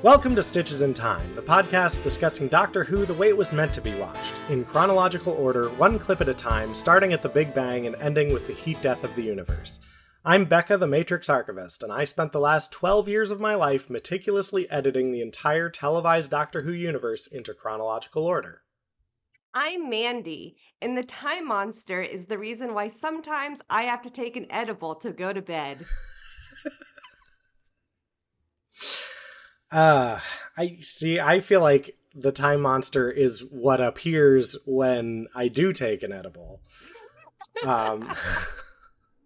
Welcome to Stitches in Time, the podcast discussing Doctor Who the way it was meant to be watched, in chronological order, one clip at a time, starting at the Big Bang and ending with the heat death of the universe. I'm Becca, the Matrix Archivist, and I spent the last 12 years of my life meticulously editing the entire televised Doctor Who universe into chronological order. I'm Mandy, and the Time Monster is the reason why sometimes I have to take an edible to go to bed. I feel like the Time Monster is what appears when I do take an edible.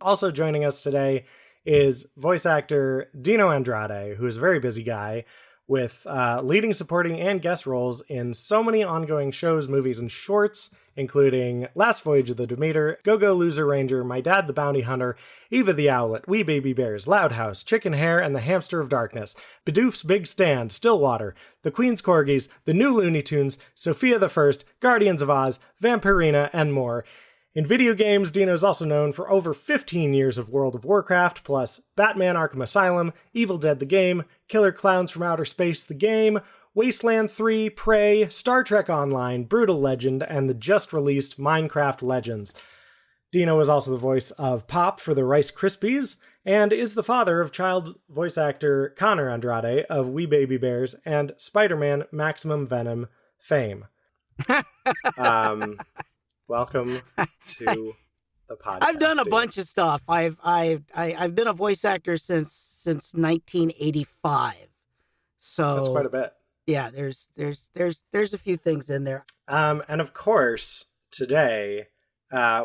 Also joining us today is voice actor Dino Andrade, who is a very busy guy with leading, supporting, and guest roles in so many ongoing shows, movies, and shorts, including Last Voyage of the Demeter, Go-Go Loser Ranger, My Dad the Bounty Hunter, Eva the Owlet, Wee Baby Bears, Loud House, Chicken Hair, and the Hamster of Darkness, Bidoof's Big Stand, Stillwater, The Queen's Corgis, The New Looney Tunes, Sophia the First, Guardians of Oz, Vampirina, and more. In video games, Dino is also known for over 15 years of World of Warcraft, plus Batman Arkham Asylum, Evil Dead the Game, Killer Clowns from Outer Space the Game, Wasteland 3, Prey, Star Trek Online, Brutal Legend, and the just-released Minecraft Legends. Dino is also the voice of Pop for the Rice Krispies, and is the father of child voice actor Connor Andrade of Wee Baby Bears and Spider-Man Maximum Venom fame. Welcome to the podcast. I've done a bunch of stuff. I've been a voice actor since 1985. So that's quite a bit. Yeah, there's a few things in there. And of course, today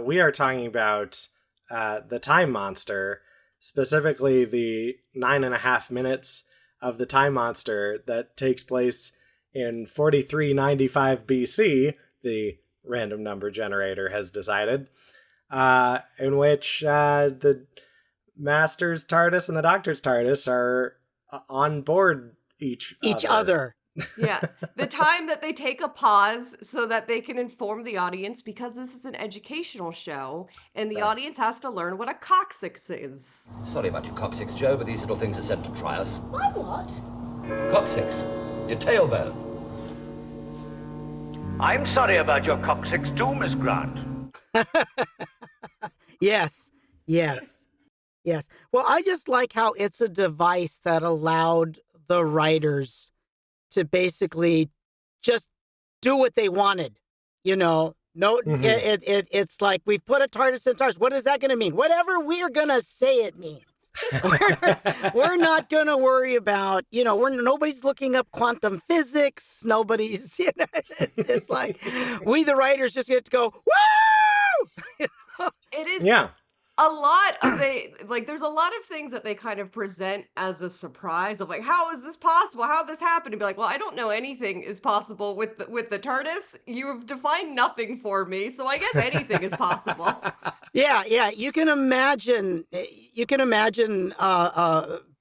we are talking about the Time Monster, specifically the 9.5 minutes of the Time Monster that takes place in 4395 BC, the random number generator has decided, in which the Master's TARDIS and the Doctor's TARDIS are on board each other. Yeah, the time that they take a pause so that they can inform the audience, because this is an educational show, and the audience has to learn what a coccyx is. Sorry about your coccyx, Joe, but these little things are sent to try us. My what? Coccyx, your tailbone. I'm sorry about your coccyx too, Miss Grant. Yes. Well, I just like how it's a device that allowed the writers to basically just do what they wanted. You know, it's like we've put a TARDIS in TARDIS. What is that going to mean? Whatever we're going to say it means. We're not going to worry about, nobody's looking up quantum physics. Nobody's, it's like we, the writers, just get to go, woo! It is. Yeah. A lot of there's a lot of things that they kind of present as a surprise of like, how is this possible? How did this happen? And be like, well, I don't know anything is possible with the TARDIS. You have defined nothing for me, so I guess anything is possible. Yeah. You can imagine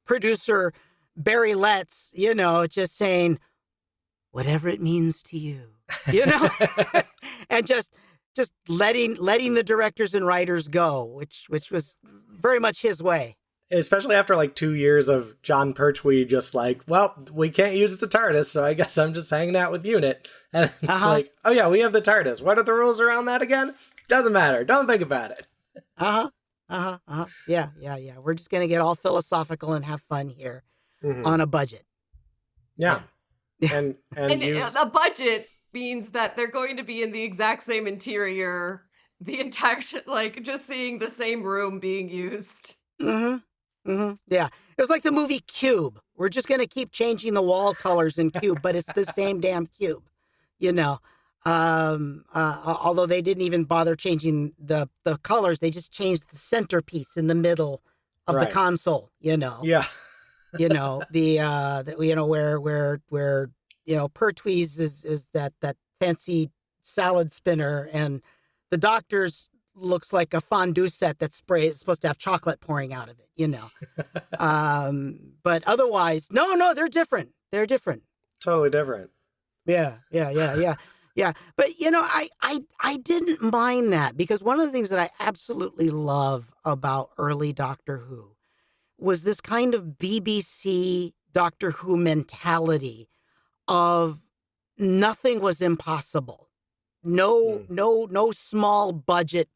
producer Barry Letts, just saying, whatever it means to you, and just letting the directors and writers go, which was very much his way. Especially after like 2 years of John Pertwee just like, well, we can't use the TARDIS, so I guess I'm just hanging out with UNIT. And it's like, oh yeah, we have the TARDIS. What are the rules around that again? Doesn't matter. Don't think about it. Yeah. We're just going to get all philosophical and have fun here on a budget. Yeah. And a budget means that they're going to be in the exact same interior the entire just seeing the same room being used. Yeah, it was like the movie Cube. We're just going to keep changing the wall colors in Cube, but it's the same damn cube, although they didn't even bother changing the colors. They just changed the centerpiece in the middle of the console, Yeah. Where Pertwee's is that fancy salad spinner, and the Doctor's looks like a fondue set that's supposed to have chocolate pouring out of it, But otherwise, no, they're different. They're different. Totally different. Yeah. But I didn't mind that, because one of the things that I absolutely love about early Doctor Who was this kind of BBC Doctor Who mentality of nothing was impossible. No small budget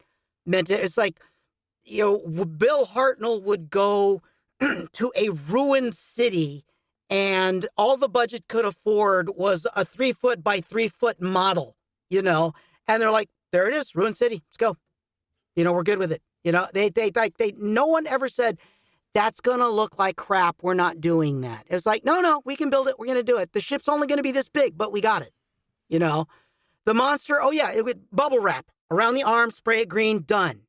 meant it. It's like, Bill Hartnell would go to a ruined city and all the budget could afford was a 3-foot by 3-foot model, and they're like, there it is, ruined city, let's go. We're good with it. They no one ever said, that's going to look like crap, we're not doing that. It was like, no, we can build it, we're going to do it. The ship's only going to be this big, but we got it. The monster, it would bubble wrap around the arm, spray it green, done.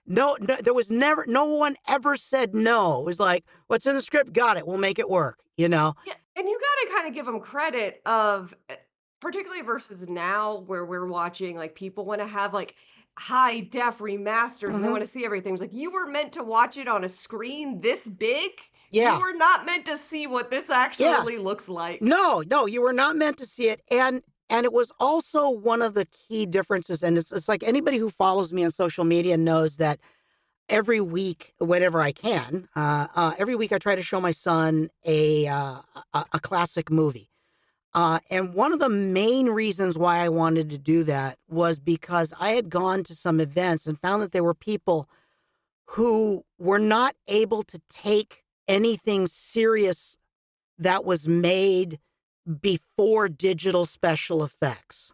No, there was never, no one ever said no. It was like, what's in the script? Got it. We'll make it work, Yeah, and you got to kind of give them credit of, particularly versus now where we're watching, like people want to have like high def remasters and they want to see everything. It's like you were meant to watch it on a screen this big. Yeah. You were not meant to see what this actually looks like. No, you were not meant to see it. And it was also one of the key differences. And it's like anybody who follows me on social media knows that every week, whenever I can, every week I try to show my son a classic movie. And one of the main reasons why I wanted to do that was because I had gone to some events and found that there were people who were not able to take anything serious that was made before digital special effects.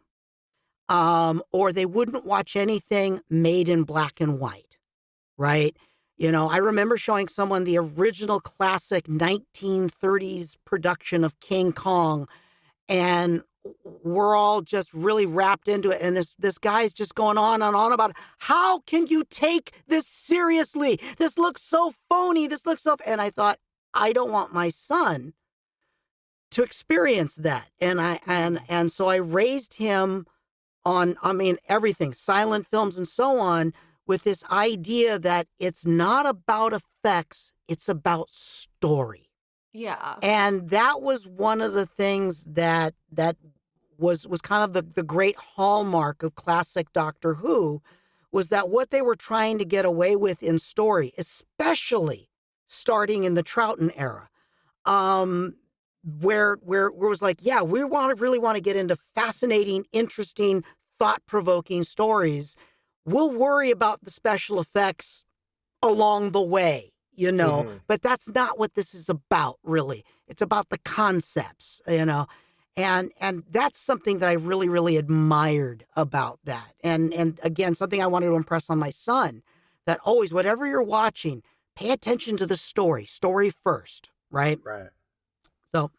Or they wouldn't watch anything made in black and white, right? I remember showing someone the original classic 1930s production of King Kong, and we're all just really wrapped into it. And this guy's just going on and on about, how can you take this seriously? This looks so phony. And I thought, I don't want my son to experience that. And so I raised him on, everything, silent films and so on, with this idea that it's not about effects, it's about story. Yeah. And that was one of the things that was kind of the great hallmark of classic Doctor Who, was that what they were trying to get away with in story, especially starting in the Troughton era, where it was like, we really want to get into fascinating, interesting, thought-provoking stories. We'll worry about the special effects along the way, but that's not what this is about, really. It's about the concepts, and that's something that I really, really admired about that. And again, something I wanted to impress on my son, that always, whatever you're watching, pay attention to the story first, right? Right. So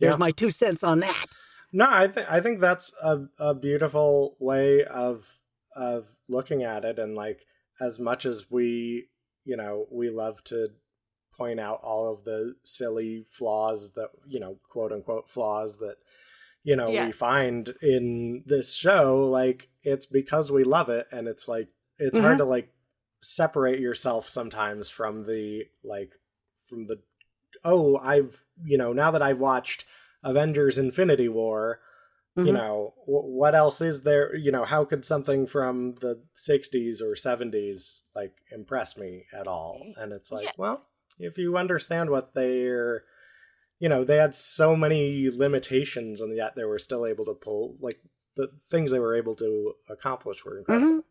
there's my 2 cents on that. No, I think that's a beautiful way of looking at it. And like, as much as we love to point out all of the silly flaws that, quote unquote flaws that, we find in this show, like, it's because we love it. And it's like, it's hard to like separate yourself sometimes from I've, now that I've watched Avengers Infinity War, what else is there? How could something from the 60s or 70s like impress me at all? And it's like, well, if you understand what they're, they had so many limitations, and yet they were still able to pull, like, the things they were able to accomplish were incredible.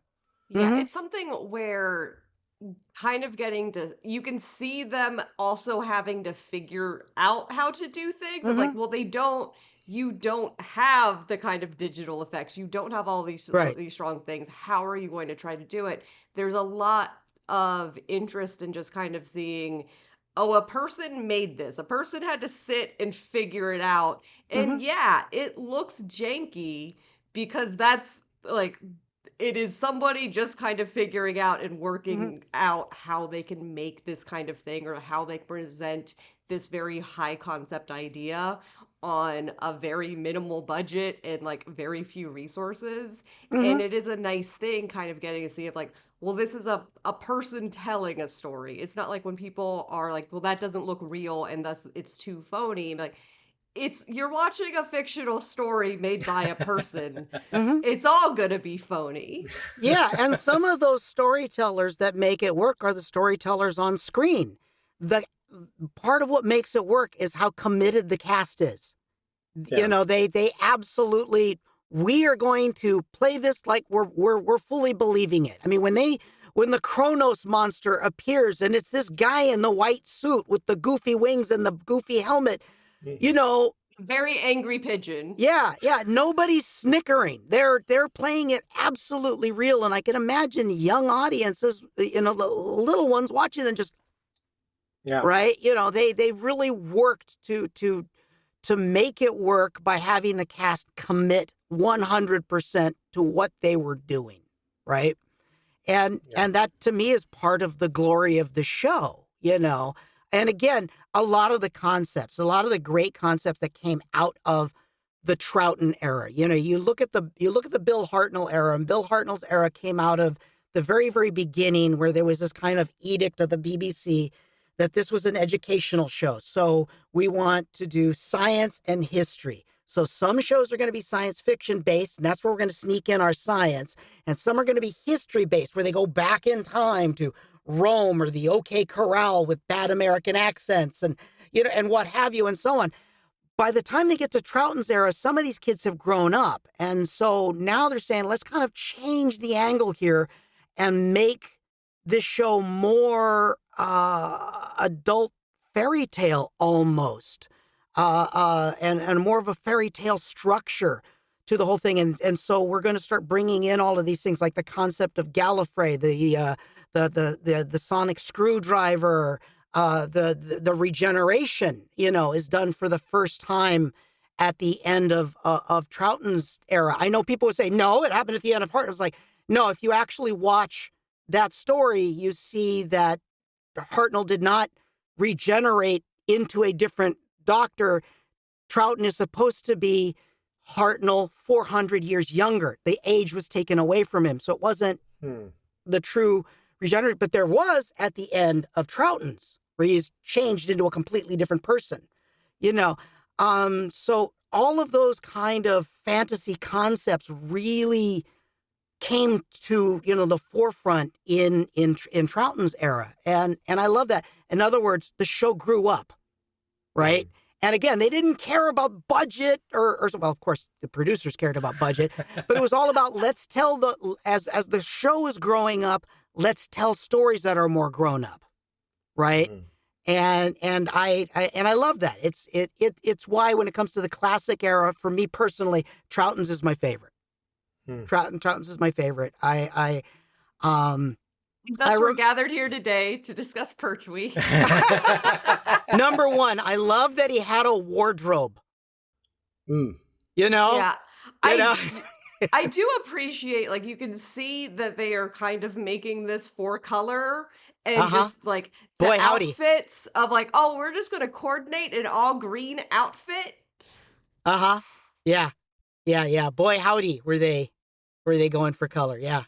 Yeah, it's something where kind of you can see them also having to figure out how to do things. It's like, well, you don't have the kind of digital effects. You don't have all these strong things. How are you going to try to do it? There's a lot of interest in just kind of seeing, a person made this. A person had to sit and figure it out. And it looks janky because that's like, it is somebody just kind of figuring out and working out how they can make this kind of thing, or how they present this very high concept idea on a very minimal budget and like very few resources. And it is a nice thing kind of getting to see of like, well, this is a person telling a story. It's not like when people are like, well, that doesn't look real and thus it's too phony. Like, you're watching a fictional story made by a person. It's all gonna be phony. Yeah, and some of those storytellers that make it work are the storytellers on screen. The part of what makes it work is how committed the cast is. Yeah. You know, they absolutely, we are going to play this like we're fully believing it. I mean, when the Kronos monster appears and it's this guy in the white suit with the goofy wings and the goofy helmet, you know, very angry pigeon. yeah, nobody's snickering. They're playing it absolutely real, and I can imagine young audiences, you know, the little ones watching and just, right, you know, they really worked to make it work by having the cast commit 100% to what they were doing, right? And that to me is part of the glory of the show, you know. And again, a lot of the great concepts that came out of the Troughton era. You know, you look at the Bill Hartnell era, and Bill Hartnell's era came out of the very, very beginning, where there was this kind of edict of the BBC that this was an educational show. So we want to do science and history. So some shows are going to be science fiction based, and that's where we're going to sneak in our science. And some are going to be history based, where they go back in time to Rome or the OK Corral with bad American accents and, you know, and what have you, and so on. By the time they get to Troughton's era, some of these kids have grown up. And so now they're saying, let's kind of change the angle here and make this show more adult fairy tale almost, and more of a fairy tale structure to the whole thing. And so we're going to start bringing in all of these things, like the concept of Gallifrey, the sonic screwdriver, the regeneration, you know, is done for the first time at the end of Troughton's era. I know people would say, no, it happened at the end of Hart. I was like, no, if you actually watch that story, you see that Hartnell did not regenerate into a different doctor. Troughton is supposed to be Hartnell 400 years younger. The age was taken away from him. So it wasn't the true regenerate, but there was at the end of Troughton's, where he's changed into a completely different person, you know. So all of those kind of fantasy concepts really came to, you know, the forefront in Troughton's era. And I love that. In other words, the show grew up, right? And again, they didn't care about budget or well, of course, the producers cared about budget, but it was all about, let's tell as the show is growing up, let's tell stories that are more grown up, right? And I love that. It's why when it comes to the classic era, for me personally, Troughton's is my favorite. Troughton's is my favorite. Thus, we're gathered here today to discuss Pertwee. Number one, I love that he had a wardrobe. You know? Yeah. I do appreciate, like, you can see that they are kind of making this for color and just like the Boy, howdy. outfits of like, oh, we're just going to coordinate an all green outfit. Yeah. Boy, howdy, were they going for color? Yeah.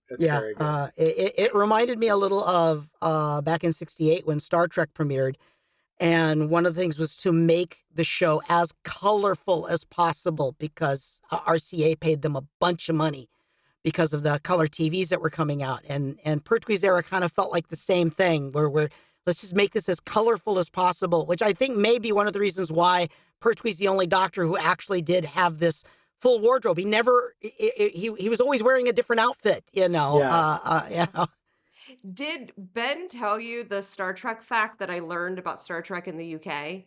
It's very good. It reminded me a little of back in '68 when Star Trek premiered, and one of the things was to make the show as colorful as possible, because RCA paid them a bunch of money because of the color TVs that were coming out, and Pertwee's era kind of felt like the same thing, where let's just make this as colorful as possible, which I think may be one of the reasons why Pertwee's the only doctor who actually did have this full wardrobe. He never, he was always wearing a different outfit, you know. You know. Did Ben tell you the Star Trek fact that I learned about Star Trek in the UK?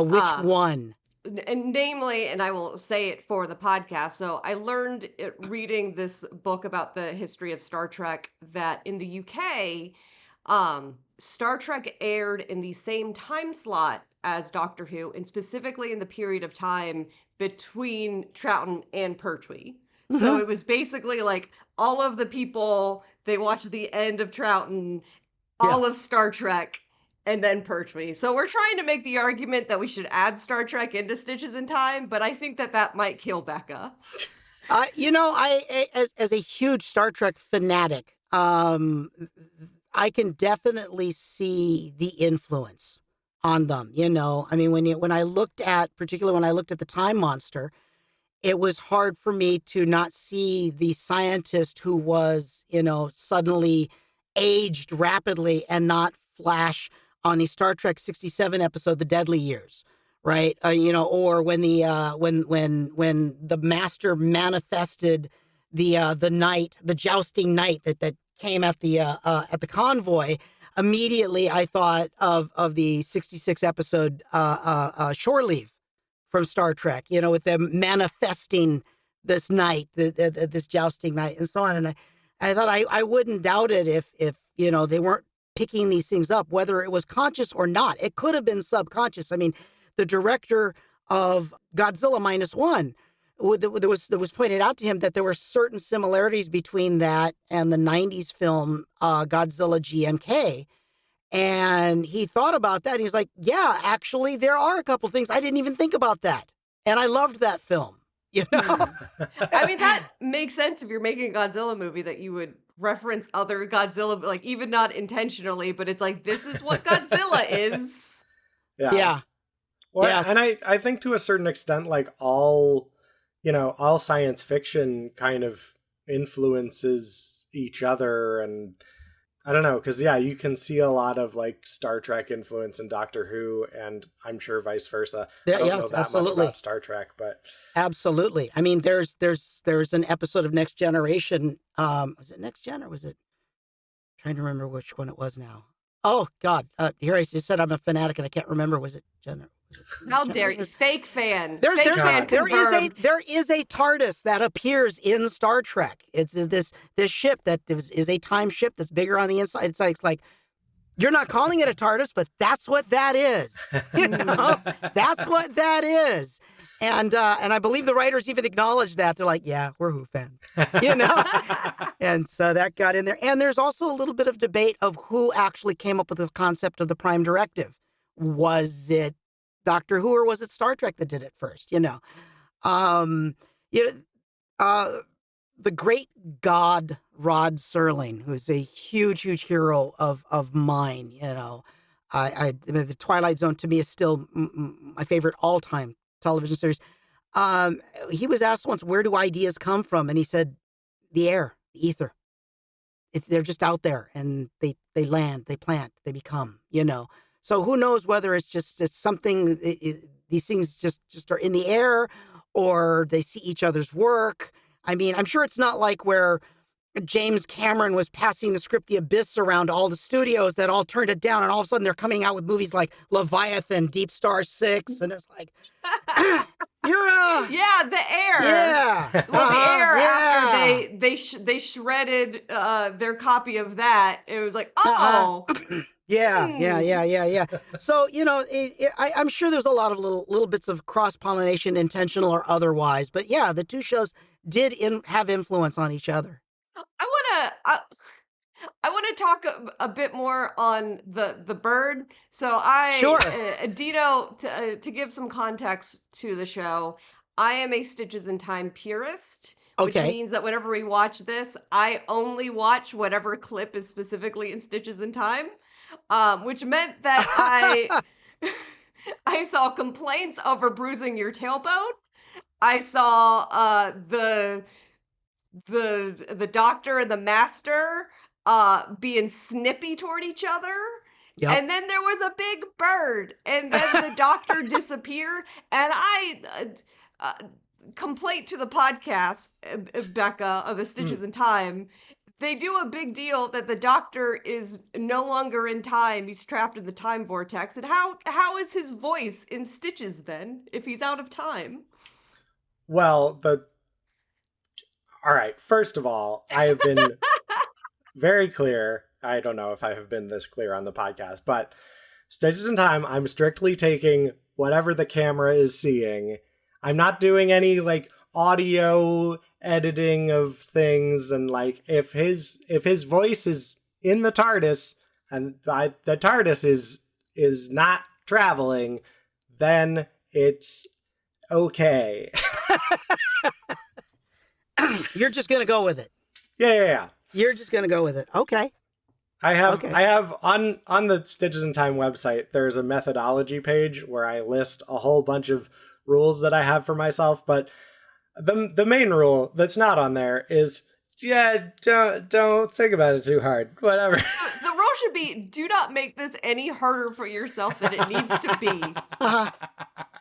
Which one? And namely, and I will say it for the podcast. So I learned reading this book about the history of Star Trek that in the UK, Star Trek aired in the same time slot as Doctor Who, and specifically in the period of time between Troughton and Pertwee. So it was basically like all of the people, they watched the end of Troughton, all of Star Trek, and then Pertwee. So we're trying to make the argument that we should add Star Trek into Stitches in Time, but I think that might kill Becca. You know, as a huge Star Trek fanatic, I can definitely see the influence on them. You know, I mean, when I looked at the Time Monster, it was hard for me to not see the scientist who was, you know, suddenly aged rapidly and not flash on the Star Trek 67 episode, The Deadly Years, right? Or when the master manifested the jousting knight that came at the convoy. Immediately, I thought of the 66 episode Shore Leave from Star Trek, with them manifesting this knight, this jousting knight, and so on. And I thought I wouldn't doubt it if they weren't picking these things up, whether it was conscious or not. It could have been subconscious. I mean, the director of Godzilla -1, there was pointed out to him that there were certain similarities between that and the 90s film Godzilla GMK. And he thought about that. And he's like, yeah, actually, there are a couple things. I didn't even think about that. And I loved that film. I mean, that makes sense if you're making a Godzilla movie that you would reference other Godzilla, like even not intentionally, but it's like, this is what Godzilla is. Yeah. Well, yes. And I think to a certain extent, like all science fiction kind of influences each other. And I don't know, because you can see a lot of like Star Trek influence in Doctor Who, and I'm sure vice versa. I don't know that absolutely. much about Star Trek, but absolutely. I mean, there's an episode of Next Generation. Was it Next Gen or was it? I'm trying to remember which one it was now. Oh God! Here I just said I'm a fanatic and I can't remember. Was it Gen? How dare you? Fake fan. There is a TARDIS that appears in Star Trek. It's this ship that is a time ship that's bigger on the inside. It's like you're not calling it a TARDIS, but that's what that is. That's what that is. And I believe the writers even acknowledged that. They're like, yeah, we're Who fans, And so that got in there. And there's also a little bit of debate of who actually came up with the concept of the Prime Directive. Was it Doctor Who or was it Star Trek that did it first? The great god Rod Serling, who's a huge hero of mine. The Twilight Zone to me is still my favorite all-time television series. He was asked once, where do ideas come from? And he said, the air, the ether. They're just out there, and they land, they plant, they become. So who knows whether it's something, these things just are in the air, or they see each other's work. I mean, I'm sure it's not like where James Cameron was passing the script The Abyss around all the studios that all turned it down, and all of a sudden they're coming out with movies like Leviathan, Deep Star 6, and it's like, yeah, the air. Yeah. Well, the air after they shredded their copy of that, it was like, oh. Yeah. So, I'm sure there's a lot of little bits of cross-pollination, intentional or otherwise. But yeah, the two shows did have influence on each other. I want to talk a bit more on the bird. So Sure. Dino, to give some context to the show, I am a Stitches in Time purist. Which means that whenever we watch this, I only watch whatever clip is specifically in Stitches in Time. Which meant that I saw complaints over bruising your tailbone. I saw the doctor and the master being snippy toward each other. Yep. And then there was a big bird, and then the doctor disappeared. And I complaint to the podcast, Becca, of the Stitches in Time. They do a big deal that the doctor is no longer in time. He's trapped in the time vortex. And how is his voice in Stitches then, if he's out of time? Well, all right. First of all, I have been very clear. I don't know if I have been this clear on the podcast, but Stitches in Time, I'm strictly taking whatever the camera is seeing. I'm not doing any like audio editing of things, and like if his voice is in the TARDIS and the TARDIS is not traveling, then it's okay. You're just gonna go with it. Yeah. You're just gonna go with it. Okay. I have on the Stitches in Time website, there's a methodology page where I list a whole bunch of rules that I have for myself, but the main rule that's not on there is don't think about it too hard. Whatever. The rule should be, do not make this any harder for yourself than it needs to be. Uh-huh.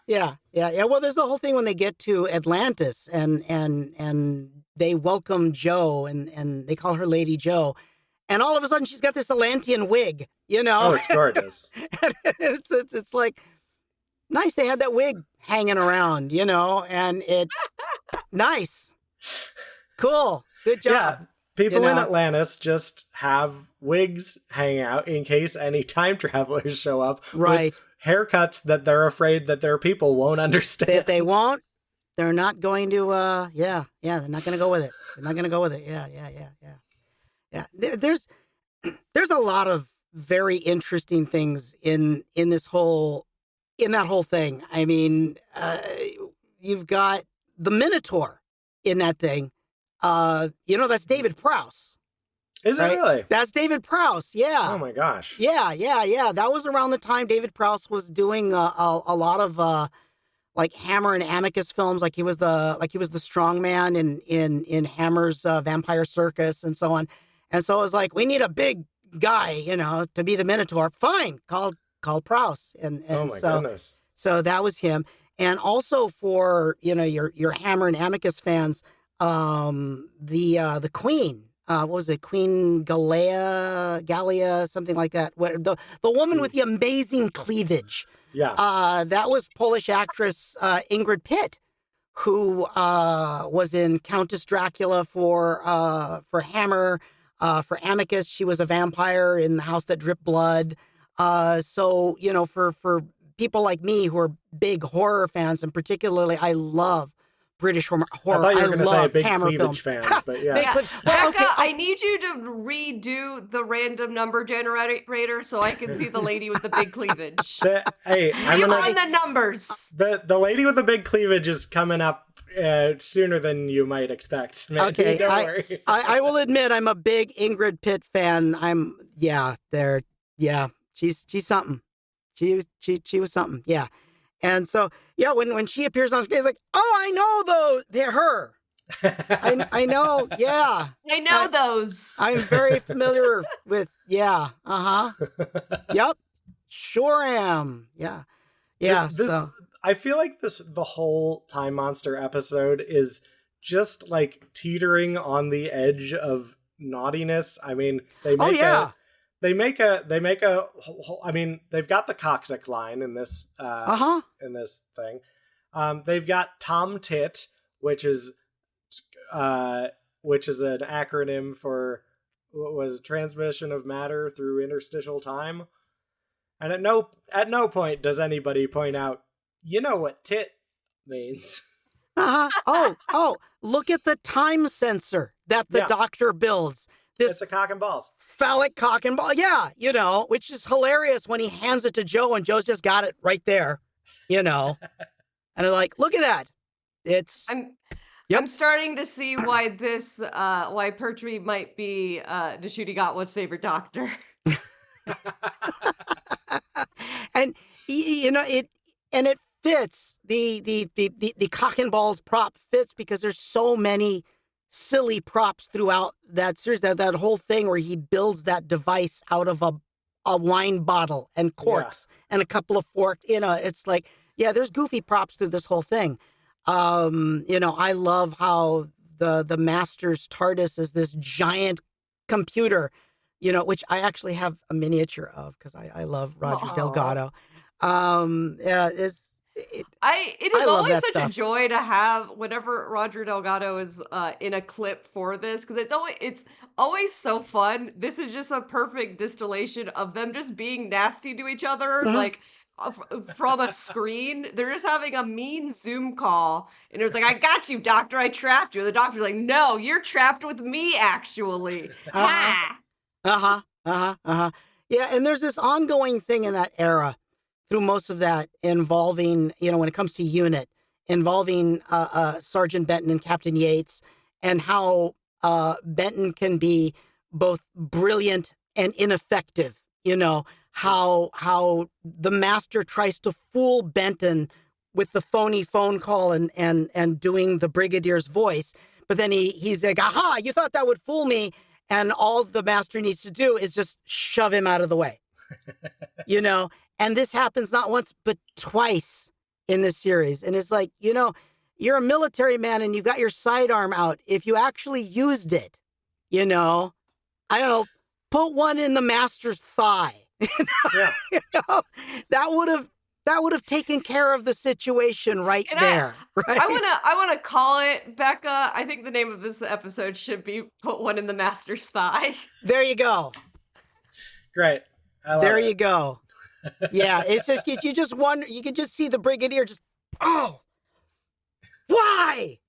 Yeah. Well, there's the whole thing when they get to Atlantis and they welcome Joe and they call her Lady Joe. And all of a sudden she's got this Atlantean wig, you know? Oh, it's gorgeous. it's like, nice they had that wig hanging around, you know? And nice. Cool. Good job. Yeah. People in Atlantis just have wigs hanging out in case any time travelers show up. Right. With haircuts that they're afraid that their people won't understand. If they won't, they're not going to, they're not going to go with it. They're not going to go with it. Yeah. There's a lot of very interesting things in that whole thing. I mean, you've got the Minotaur in that thing. That's David Prowse. Is right? it really? That's David Prowse. Yeah. Oh my gosh. Yeah. That was around the time David Prowse was doing a lot of like Hammer and Amicus films. Like he was the strong man in Hammer's Vampire Circus and so on. And so it was like, we need a big guy, to be the Minotaur. Fine, called Prowse. And oh my goodness. So that was him. And also for your Hammer and Amicus fans, the Queen. What was it? Queen Gallia, something like that. The woman with the amazing cleavage. Yeah. That was Polish actress Ingrid Pitt, who was in Countess Dracula for Hammer. For Amicus, she was a vampire in The House That Dripped Blood. So for people like me who are big horror fans, and particularly I love British horror. I thought you were going to say big Hammer cleavage films. fans, but yeah. Becca, I need you to redo the random number generator so I can see the lady with the big cleavage. I'm you run the numbers. The lady with the big cleavage is coming up sooner than you might expect. Mandy. Okay, Don't worry. I will admit I'm a big Ingrid Pitt fan. She's something. She was something. Yeah. And so, when she appears on screen, it's like, oh, I know those. They're her. I know. Yeah. I know those. I'm very familiar with. Yeah. Yep. Sure am. Yeah. Yeah. So I feel like the whole Time Monster episode is just like teetering on the edge of naughtiness. I mean, they've got the coccyx line in this in this thing. They've got Tom Tit, which is an acronym for what was transmission of matter through interstitial time. And at no point does anybody point out, you know what tit means. Oh, look at the time sensor that the Doctor builds. It's a cock and balls. Phallic cock and ball. Yeah, which is hilarious when he hands it to Joe and Joe's just got it right there, And they're like, look at that. I'm starting to see why why Pertwee might be Ncuti Gatwa's favorite Doctor. And it fits. The cock and balls prop fits because there's so many silly props throughout that series, that whole thing where he builds that device out of a wine bottle and corks and a couple of forks. It's like, there's goofy props through this whole thing. I love how the Master's TARDIS is this giant computer, which I actually have a miniature of because I love Roger Delgado. It is always such a joy to have whenever Roger Delgado is in a clip for this, because it's always so fun. This is just a perfect distillation of them just being nasty to each other, like from a screen. They're just having a mean Zoom call, and it's like, "I got you, Doctor. I trapped you." The Doctor's like, "No, you're trapped with me, actually." Ha! Yeah, and there's this ongoing thing in that era through most of that involving, when it comes to unit, involving Sergeant Benton and Captain Yates, and how Benton can be both brilliant and ineffective. How the Master tries to fool Benton with the phony phone call and doing the Brigadier's voice, but then he's like, "Aha! You thought that would fool me." and all the master needs to do is just shove him out of the way. You know, and this happens not once but twice in this series. And it's like, you know, you're a military man and you've got your sidearm out. If you actually used it, you know, I don't know, put one in the master's thigh. Yeah. You know, that would have taken care of the situation right there. Right? I wanna call it, Becca. I think the name of this episode should be "Put One in the Master's Thigh." There you go. Great. There you go. Yeah, it's just you just wonder. You can just see the brigadier just, oh, why?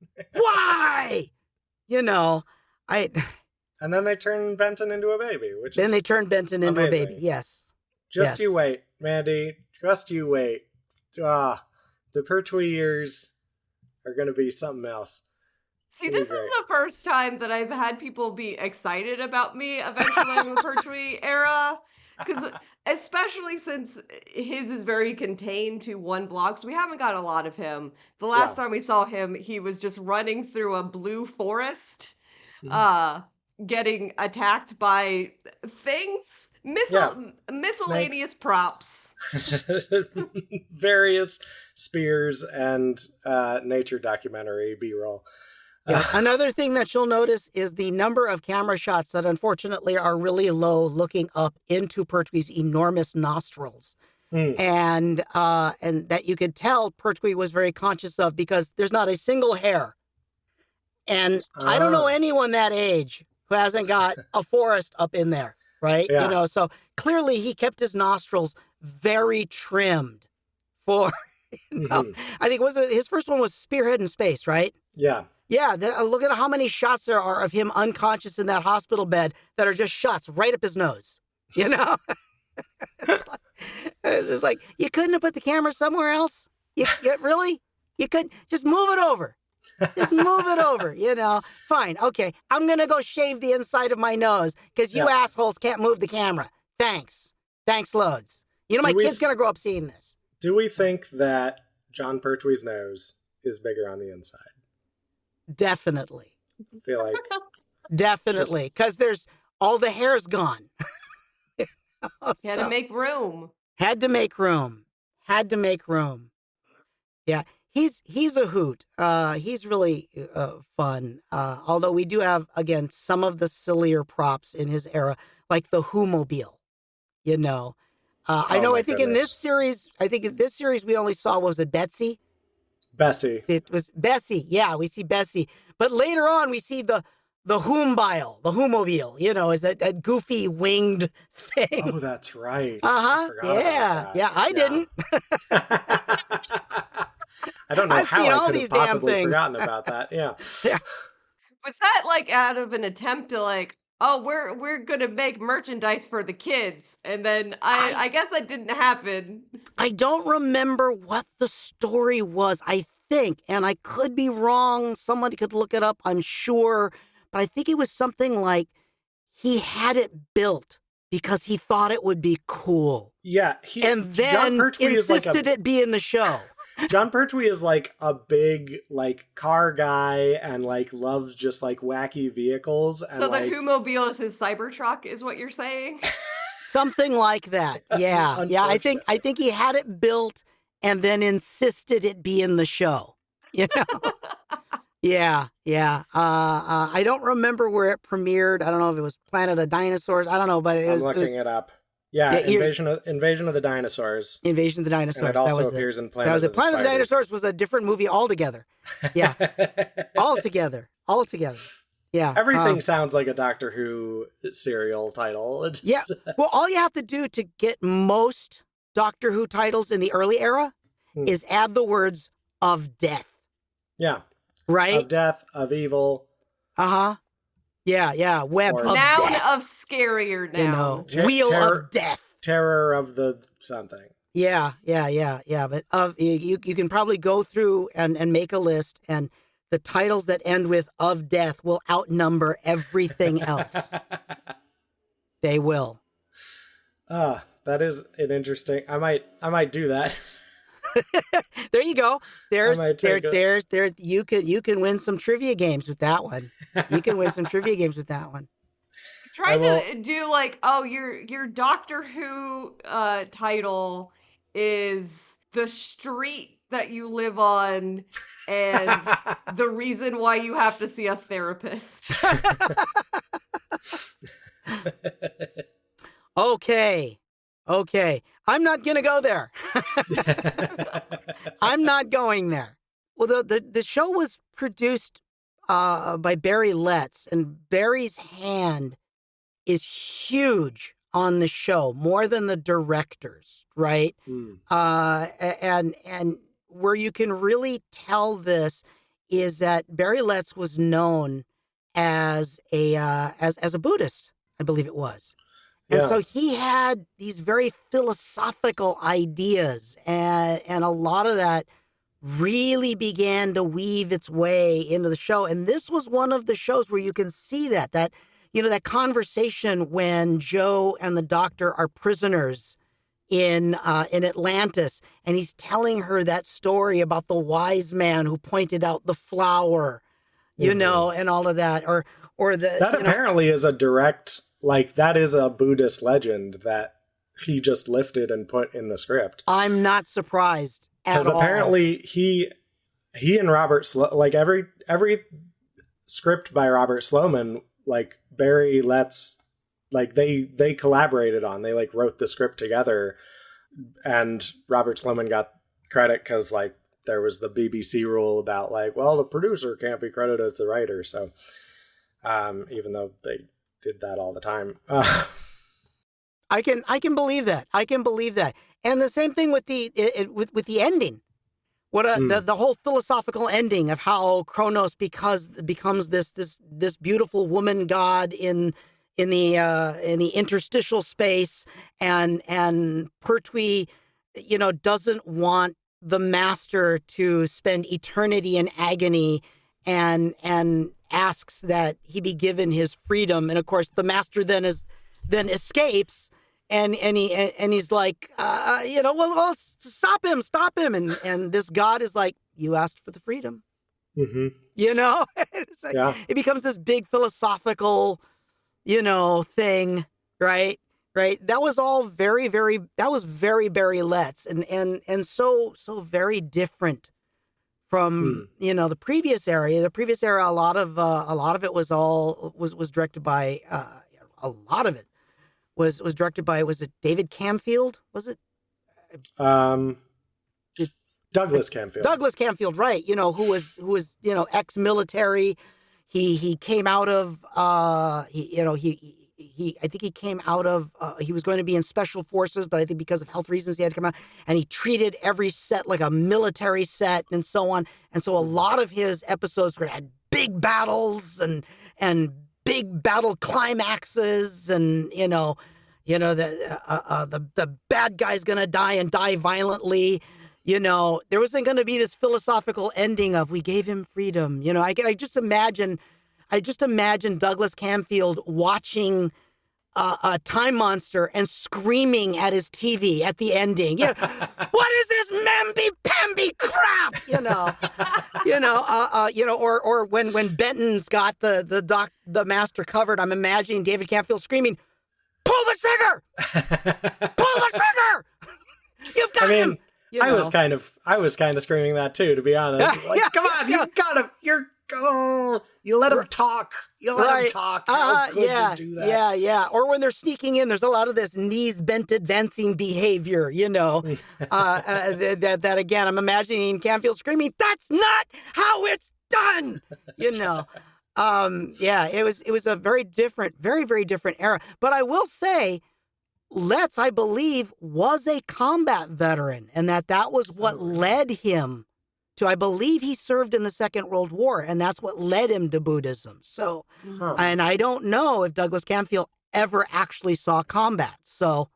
You know, And then they turn Benton into a baby, then they turn Benton into amazing. a baby. Yes. Just you wait, Mandy. Just you wait. The Pertwee years are going to be something else. See, this is the first time that I've had people be excited about me eventually in the Pertwee era. Because especially since his is very contained to one block, so we haven't got a lot of him. The last time we saw him, he was just running through a blue forest, getting attacked by things, miscellaneous props. Various spears and nature documentary B-roll. Yeah. Another thing that you'll notice is the number of camera shots that unfortunately are really low, looking up into Pertwee's enormous nostrils. And that you could tell Pertwee was very conscious of, because there's not a single hair. And I don't know anyone that age who hasn't got a forest up in there, right? Yeah. You know, so clearly he kept his nostrils very trimmed for, you know, I think his first one was Spearhead in Space, right? Yeah. Yeah, look at how many shots there are of him unconscious in that hospital bed that are just shots right up his nose, you know? It's like, you couldn't have put the camera somewhere else? You really? You couldn't? Just move it over. Just move it over, you know? Fine, okay. I'm going to go shave the inside of my nose because you assholes can't move the camera. Thanks. Thanks loads. You know, my kid's going to grow up seeing this. Do we think that John Pertwee's nose is bigger on the inside? Definitely. I feel like... Definitely, because there's all the hair's gone. He had to make room. Had to make room. Yeah, he's a hoot. He's really fun. Although we do have, again, some of the sillier props in his era, like the Who-mobile, you know. I think in this series we only saw, was it Betsy? Bessie. It was Bessie. Yeah, we see Bessie. But later on, we see the Who-mobile, the Who-mobile, you know, is that goofy winged thing. Oh, that's right. Uh-huh. Yeah, I didn't. I don't know I've how seen I all could these have damn possibly things. forgotten about that. Yeah. Yeah. Was that like out of an attempt to like, oh, we're gonna make merchandise for the kids, and then I guess that didn't happen. I don't remember what the story was. I think, and I could be wrong. Somebody could look it up, I'm sure. But I think it was something like he had it built because he thought it would be cool. Yeah. And then insisted it be in the show. John Pertwee is like a big like car guy and like loves just like wacky vehicles. And, so the Who-mobile is his Cybertruck, is what you're saying? Something like that. Yeah. Yeah. I think he had it built and then insisted it be in the show. You know? Yeah. I don't remember where it premiered. I don't know if it was Planet of Dinosaurs. I don't know, but I'm looking it up. Yeah, Invasion of the Dinosaurs. Invasion of the Dinosaurs. And it also appears in Planet of the Planet of the Dinosaurs was a different movie altogether. Yeah. Altogether. Yeah. Everything sounds like a Doctor Who serial title. Yeah. Well, all you have to do to get most Doctor Who titles in the early era is add the words "of death." Yeah. Right? Of death, of evil. Uh-huh. Yeah. Web of noun death. of scarier noun. You know, wheel of death. Terror of the something. Yeah. But you can probably go through and make a list, and the titles that end with "of death" will outnumber everything else. They will. That is an interesting. I might do that. There you go. There's you can win some trivia games with that one. You can win some trivia games with that one. trying to do like, oh, your Doctor Who title is the street that you live on and the reason why you have to see a therapist. Okay. I'm not going to go there. I'm not going there. Well, the show was produced by Barry Letts, and Barry's hand is huge on the show, more than the director's, right? And where you can really tell this is that Barry Letts was known as a Buddhist, I believe it was. And so he had these very philosophical ideas, and a lot of that really began to weave its way into the show. And this was one of the shows where you can see that conversation when Joe and the Doctor are prisoners in Atlantis, and he's telling her that story about the wise man who pointed out the flower, and all of that, or that apparently is a direct, like, that is a Buddhist legend that he just lifted and put in the script. I'm not surprised at all. Because apparently he and Robert like every script by Robert Sloman, like Barry Letts, like they collaborated on. They like wrote the script together, and Robert Sloman got credit because like there was the BBC rule about like, well, the producer can't be credited as the writer. So even though they did that all the time. I can believe that. I can believe that. And the same thing with the ending. The whole philosophical ending of how Kronos becomes this beautiful woman god in the interstitial space, and Pertwee, doesn't want the master to spend eternity in agony, and asks that he be given his freedom. And of course, the master then escapes, and he's like, well, stop him, and this god is like, you asked for the freedom, It's like, it becomes this big philosophical, thing, right? That was all very, very, very Barry Letts, and so very different from the previous era. The previous era, a lot of it was directed by a lot of it was directed by, was it David Camfield? Was it? Douglas Camfield. Douglas Camfield, right? Who was ex-military. He came out of I think he came out of, he was going to be in special forces, but I think because of health reasons he had to come out, and he treated every set like a military set and so on. And so a lot of his episodes had big battles and big battle climaxes, and the bad guy's going to die and die violently. There wasn't going to be this philosophical ending of, we gave him freedom. I just imagine Douglas Camfield watching a Time Monster and screaming at his TV at the ending. What is this mamby-pamby crap? Or when Benton's got the master covered, I'm imagining David Camfield screaming, "Pull the trigger! Pull the trigger! You've got him!" I was kind of screaming that too, to be honest. Like, come on, you let him talk. You let him talk. How could you do that? Yeah. Or when they're sneaking in, there's a lot of this knees bent advancing behavior, that again, I'm imagining Camfield screaming, "That's not how it's done!" It was a very different, very, very different era. But I will say, Letts, I believe, was a combat veteran, and that was what led him to, I believe he served in the Second World War, and that's what led him to Buddhism. So, and I don't know if Douglas Camfield ever actually saw combat. So,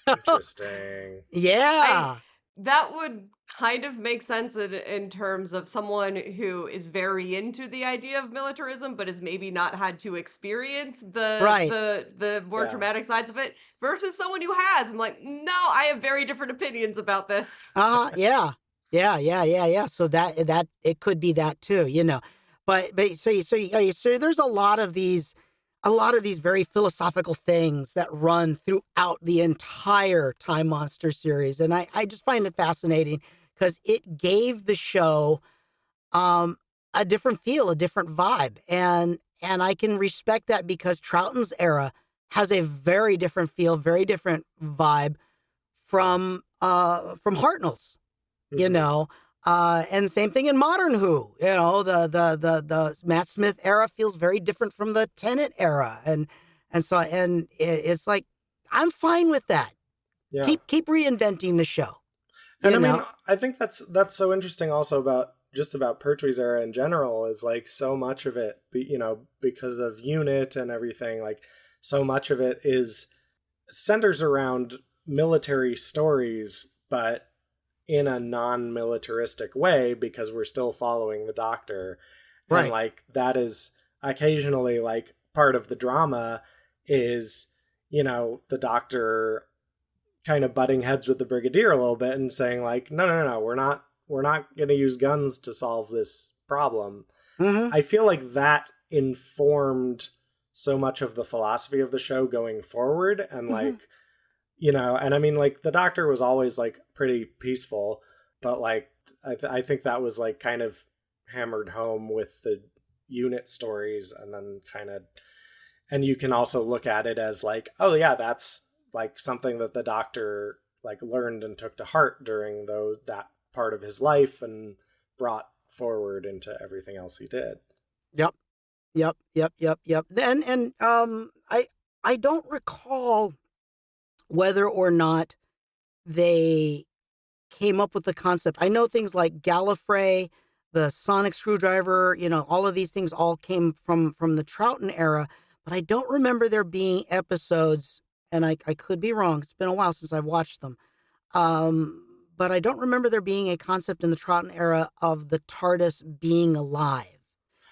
interesting. Yeah. That would kind of make sense in terms of someone who is very into the idea of militarism, but has maybe not had to experience the more traumatic sides of it, versus someone who has. I'm like, no, I have very different opinions about this. Yeah. So that it could be that too, But so there's a lot of these a lot of these very philosophical things that run throughout the entire Time Monster series. And I just find it fascinating because it gave the show a different feel, a different vibe. And I can respect that because Troughton's era has a very different feel, very different vibe from Hartnell's, you know. And same thing in modern Who, you know, the Matt Smith era feels very different from the Tennant era. And it's like, I'm fine with that. Yeah. Keep reinventing the show. And I mean, I think that's so interesting also about Pertwee's era in general is like so much of it, you know, because of Unit and everything, like so much of it centers around military stories, but in a non-militaristic way because we're still following the Doctor. Right. And like that is occasionally like part of the drama is, you know, the Doctor kind of butting heads with the Brigadier a little bit and saying like, no, we're not going to use guns to solve this problem. I feel like that informed so much of the philosophy of the show going forward. And like, you know, and I mean, like the Doctor was always like pretty peaceful, but like, I think that was like kind of hammered home with the Unit stories. And then and you can also look at it as like, oh yeah, that's like something that the Doctor like learned and took to heart during that part of his life and brought forward into everything else he did. Yep. And I don't recall whether or not they came up with the concept. I know things like Gallifrey, the sonic screwdriver, you know, all of these things all came from the Troughton era, but I don't remember there being episodes, and I could be wrong. It's been a while since I've watched them. But I don't remember there being a concept in the Troughton era of the TARDIS being alive.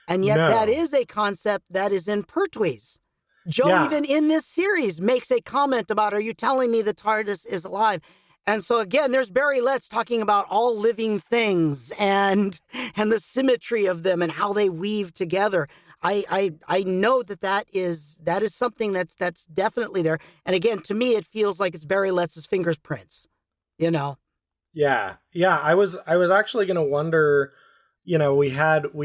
And yet that is a concept that is in Pertwee's. Joe, even in this series, makes a comment about, are you telling me the TARDIS is alive? And so again, there's Barry Letts talking about all living things and the symmetry of them and how they weave together. I know that is something that's definitely there. And again, to me, it feels like it's Barry Letts' fingerprints, you know? Yeah. I was actually going to wonder, you know, we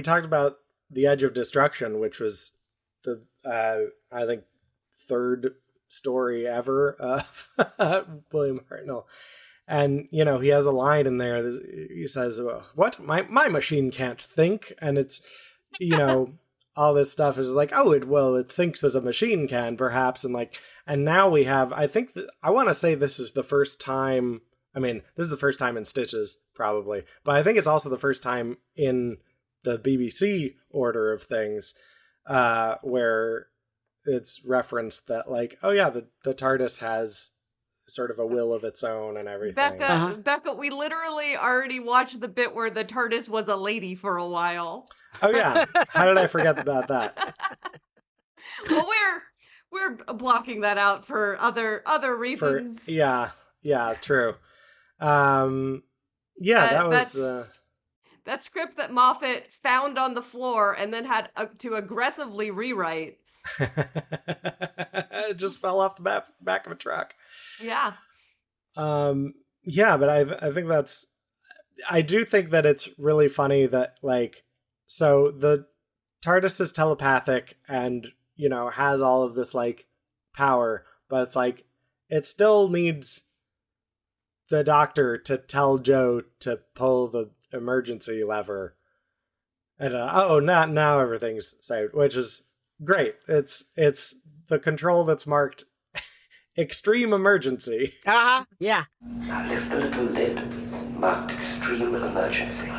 talked about The Edge of Destruction, which was the, I think, third story ever of William Hartnell. And, you know, he has a line in there. He says, what? My machine can't think. And it's, you know, all this stuff is like, oh, it thinks as a machine can, perhaps. And like, and now we have, I think, I want to say this is the first time, I mean, this is the first time in Stitches, probably. But I think it's also the first time in the BBC order of things where it's referenced that, like, oh yeah, the TARDIS has sort of a will of its own and everything. Becca, we literally already watched the bit where the TARDIS was a lady for a while. Oh yeah, how did I forget about that? Well, we're blocking that out for other reasons. Yeah, true. That was that script that Moffat found on the floor and then had to aggressively rewrite. It just fell off the back of a truck. Yeah. But I think I do think that it's really funny that, like, so the TARDIS is telepathic and, you know, has all of this, like, power, but it's like, it still needs the Doctor to tell Joe to pull the emergency lever. And, now everything's saved, which is great. It's the control that's marked extreme emergency. Yeah. Now lift the little lid. Marked extreme emergency.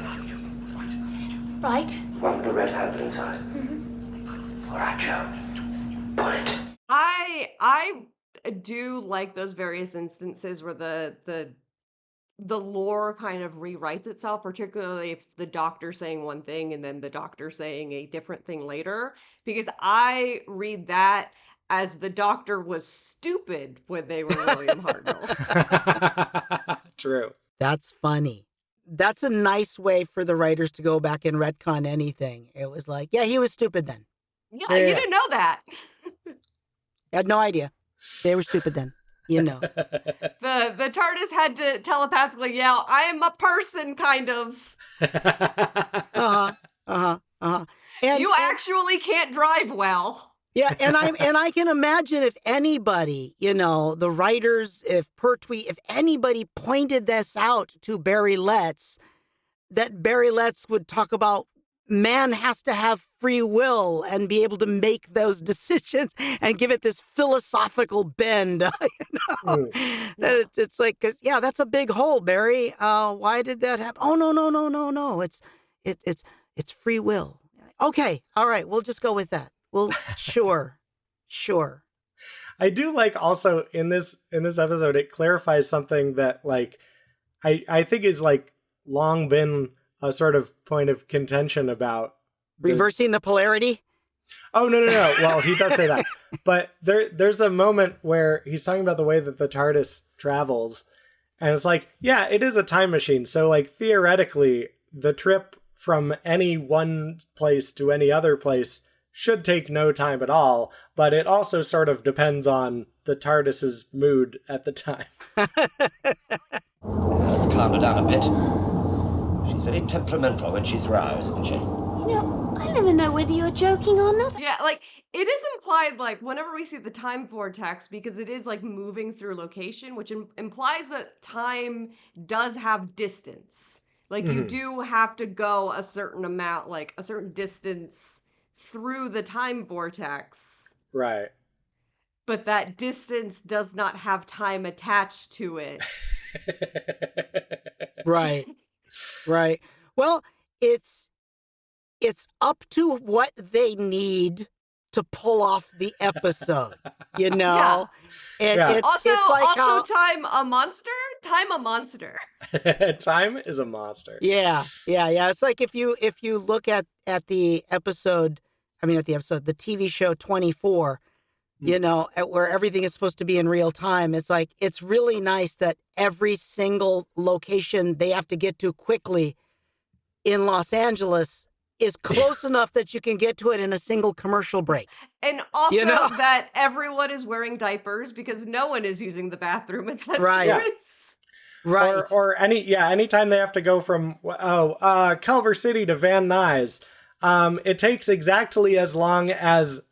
Right. One with a red handle inside. Mm-hmm. All right, Joe. Pull it. I do like those various instances where the lore kind of rewrites itself, particularly if it's the Doctor saying one thing and then the Doctor saying a different thing later, because I read that as the Doctor was stupid when they were William Hartnell. True. That's funny. That's a nice way for the writers to go back and retcon anything. It was like, yeah, he was stupid then. Yeah, you didn't know that. I had no idea. They were stupid then. You know. The TARDIS had to telepathically yell, "I am a person," kind of. Uh-huh. Uh-huh. Uh-huh. You actually can't drive well. Yeah, and I can imagine if anybody, you know, the writers, if Pertwee, if anybody pointed this out to Barry Letts, that Barry Letts would talk about man has to have free will and be able to make those decisions and give it this philosophical bend. That it's like, 'cause, yeah, that's a big hole, Barry. Why did that happen? Oh, no. It's free will. Okay. All right. We'll just go with that. Well, sure. I do like also in this episode, it clarifies something that like I think is like long been a sort of point of contention about reversing the polarity. Oh no. Well, he does say that, but there's a moment where he's talking about the way that the TARDIS travels, and it's like, yeah, it is a time machine. So like theoretically, the trip from any one place to any other place should take no time at all, but it also sort of depends on the TARDIS's mood at the time. Let's calm her down a bit. She's very temperamental when she's roused, isn't she? You know, I never know whether you're joking or not. Yeah, like, it is implied, like, whenever we see the time vortex, because it is, like, moving through location, which implies that time does have distance. Like, you do have to go a certain amount, like, a certain distance through the time vortex. Right. But that distance does not have time attached to it. Right. Well, it's up to what they need to pull off the episode, you know? Yeah. It's like time a monster? Time a monster. Time is a monster. Yeah. It's like if you look at the episode, the TV show 24, you know, where everything is supposed to be in real time. It's like, it's really nice that every single location they have to get to quickly in Los Angeles is close enough that you can get to it in a single commercial break. And also You know? that everyone is wearing diapers because no one is using the bathroom at that Right. series. Right. Or anytime they have to go from Culver City to Van Nuys, it takes exactly as long as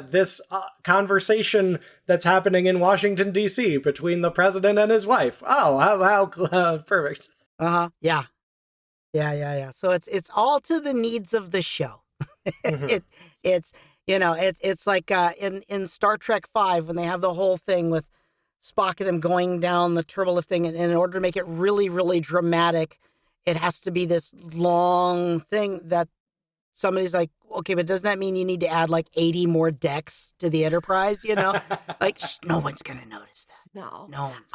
this conversation that's happening in Washington D.C. between the president and his wife. Oh, how perfect. Yeah. So it's all to the needs of the show. It's like in Star Trek V when they have the whole thing with Spock and them going down the turbolift thing, and in order to make it really, really dramatic, it has to be this long thing that somebody's like, okay, but doesn't that mean you need to add like 80 more decks to the Enterprise? You know, like no one's gonna notice that. No. One's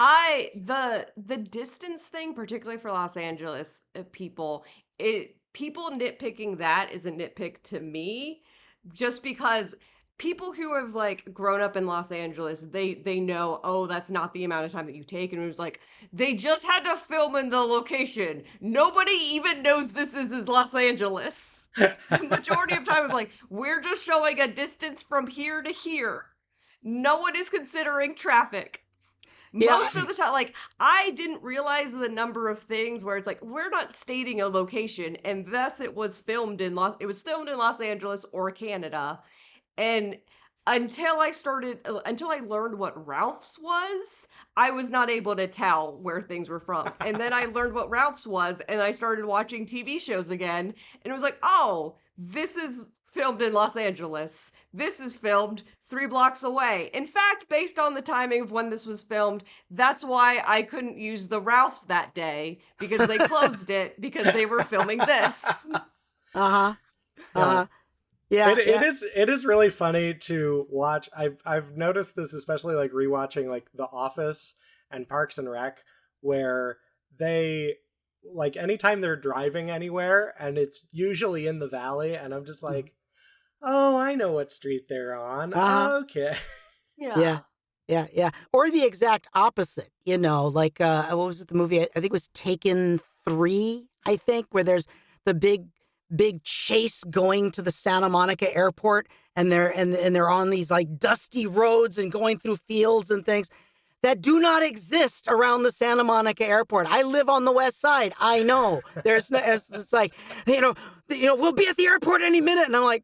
the distance thing, particularly for Los Angeles people, people nitpicking that is a nitpick to me, just because people who have like grown up in Los Angeles, they know, oh, that's not the amount of time that you take, and it was like they just had to film in the location. Nobody even knows this is Los Angeles. The majority of time, it's like we're just showing a distance from here to here. No one is considering traffic. Most of the time, like, I didn't realize the number of things where it's like, we're not stating a location, and thus it was filmed in Los Angeles or Canada. And until I learned what Ralph's was, I was not able to tell where things were from. And then I learned what Ralph's was, and I started watching TV shows again, and it was like, oh, this is filmed in Los Angeles. This is filmed 3 blocks away. In fact, based on the timing of when this was filmed, that's why I couldn't use the Ralph's that day, because they closed it because they were filming this. Yeah. It is really funny to watch. I've noticed this, especially like rewatching like The Office and Parks and Rec, where they like anytime they're driving anywhere and it's usually in the valley, and I'm just like, oh, I know what street they're on. Okay. Yeah. Or the exact opposite, you know, like what was it, the movie? I think it was Taken 3, I think, where there's the big big chase going to the Santa Monica airport, and they're on these like dusty roads and going through fields and things that do not exist around the Santa Monica airport. I live on the west side. I know. There's no, it's like, we'll be at the airport any minute. And I'm like,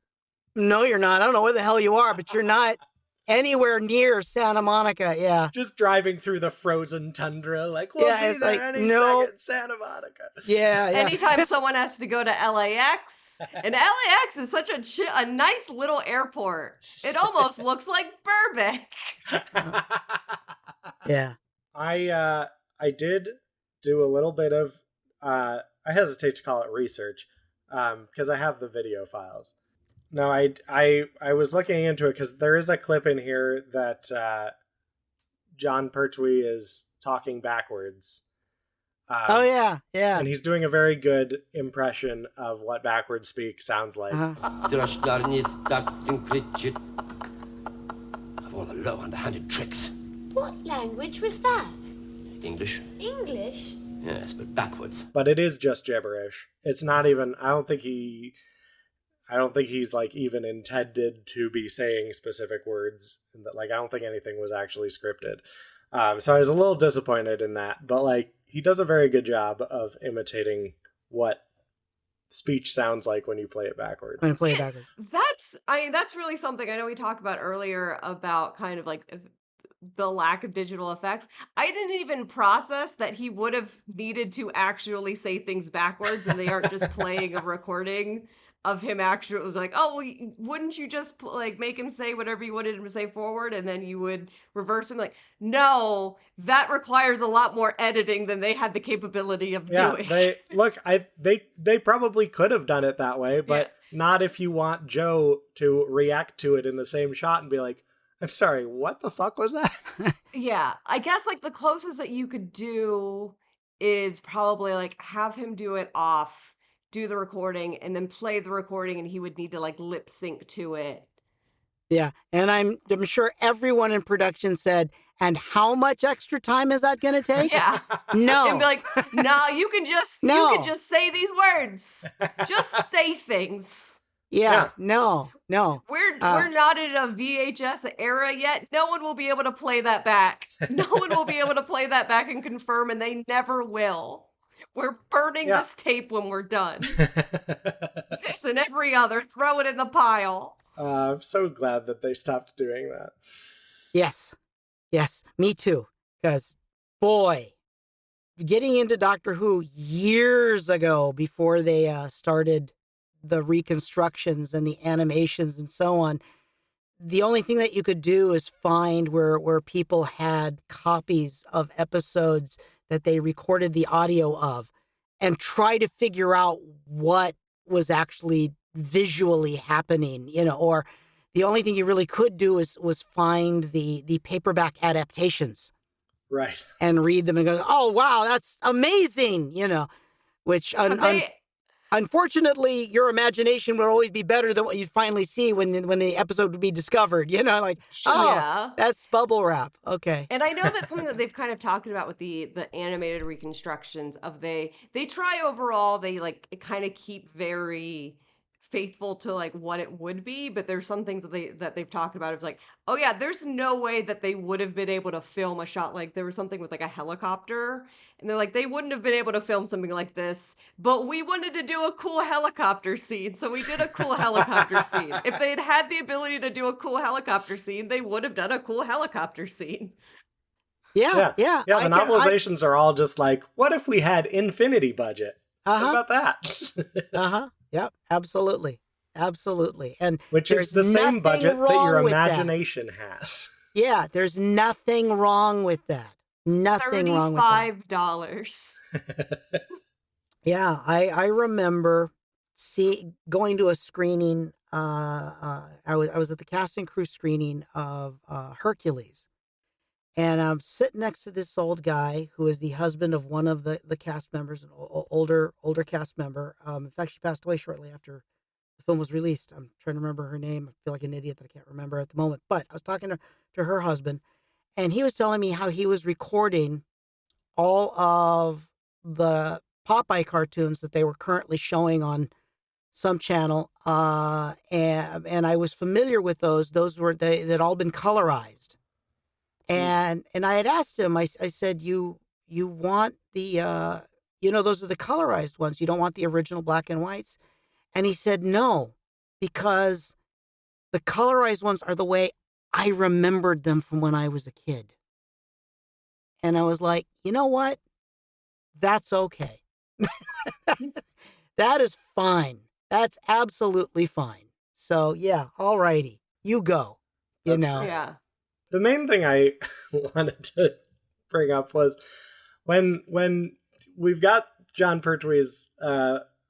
no, you're not. I don't know where the hell you are, but you're not anywhere near Santa Monica. Yeah. Just driving through the frozen tundra, like, we'll be there any second, Santa Monica. Yeah. Anytime someone has to go to LAX, and LAX is such a nice little airport. It almost looks like Burbank. Yeah. I did do a little bit of, I hesitate to call it research, because I have the video files. No, I was looking into it because there is a clip in here that John Pertwee is talking backwards. Oh, yeah. And he's doing a very good impression of what backwards speak sounds like. Of all the low underhanded tricks. What language was that? English? English? Yes, but backwards. But it is just gibberish. It's not even, I don't think he's like even intended to be saying specific words. Like, I don't think anything was actually scripted. So I was a little disappointed in that, but like, he does a very good job of imitating what speech sounds like when you play it backwards. That's really something. I know we talked about earlier about kind of like the lack of digital effects. I didn't even process that he would have needed to actually say things backwards, and they aren't just playing a recording of him actually. It was like, oh, well, wouldn't you just like make him say whatever you wanted him to say forward, and then you would reverse him? Like, no, that requires a lot more editing than they had the capability of doing. They probably could have done it that way, but not if you want Joe to react to it in the same shot and be like, I'm sorry, what the fuck was that? Yeah, I guess like the closest that you could do is probably like have him do it off, do the recording, and then play the recording, and he would need to like lip sync to it. Yeah, and I'm sure everyone in production said, and how much extra time is that going to take? Yeah. No. And be like, no, you can just say these words. Just say things. Yeah, no. We're not in a VHS era yet. No one will be able to play that back. No one will be able to play that back and confirm, and they never will. We're burning this tape when we're done. This and every other, throw it in the pile. I'm so glad that they stopped doing that. Yes, me too. Because, boy, getting into Doctor Who years ago before they started the reconstructions and the animations and so on, the only thing that you could do is find where people had copies of episodes that they recorded the audio of and try to figure out what was actually visually happening, or the only thing you really could do was find the paperback adaptations. Right. And read them and go, oh, wow, that's amazing, which unfortunately, your imagination would always be better than what you'd finally see when the episode would be discovered. That's bubble wrap. Okay. And I know that's something that they've kind of talked about with the animated reconstructions of they try overall, they like kind of keep very faithful to like what it would be, but there's some things that they've talked about. It's like, oh yeah, there's no way that they would have been able to film a shot like there was something with like a helicopter, and they're like they wouldn't have been able to film something like this, but we wanted to do a cool helicopter scene, so we did a cool helicopter scene. If they'd had the ability to do a cool helicopter scene, they would have done a cool helicopter scene. Yeah. The novelizations are all just like, what if we had infinity budget? How about that? Yep, absolutely. And which is the same budget that your imagination has. Yeah, there's nothing wrong with that. Nothing wrong with that. $35. Yeah, I remember going to a screening. I was at the cast and crew screening of Hercules. And I'm sitting next to this old guy who is the husband of one of the cast members, an older cast member. In fact, she passed away shortly after the film was released. I'm trying to remember her name. I feel like an idiot that I can't remember at the moment. But I was talking to her husband, and he was telling me how he was recording all of the Popeye cartoons that they were currently showing on some channel, and I was familiar with those. Those were they'd all been colorized, and I had asked him. I said, you want the those are the colorized ones. You don't want the original black and whites, and he said no, because the colorized ones are the way I remembered them from when I was a kid. And I was like, you know what? That's okay. That is fine. That's absolutely fine. So yeah, all righty. You go. Yeah. The main thing I wanted to bring up was when we've got John Pertwee's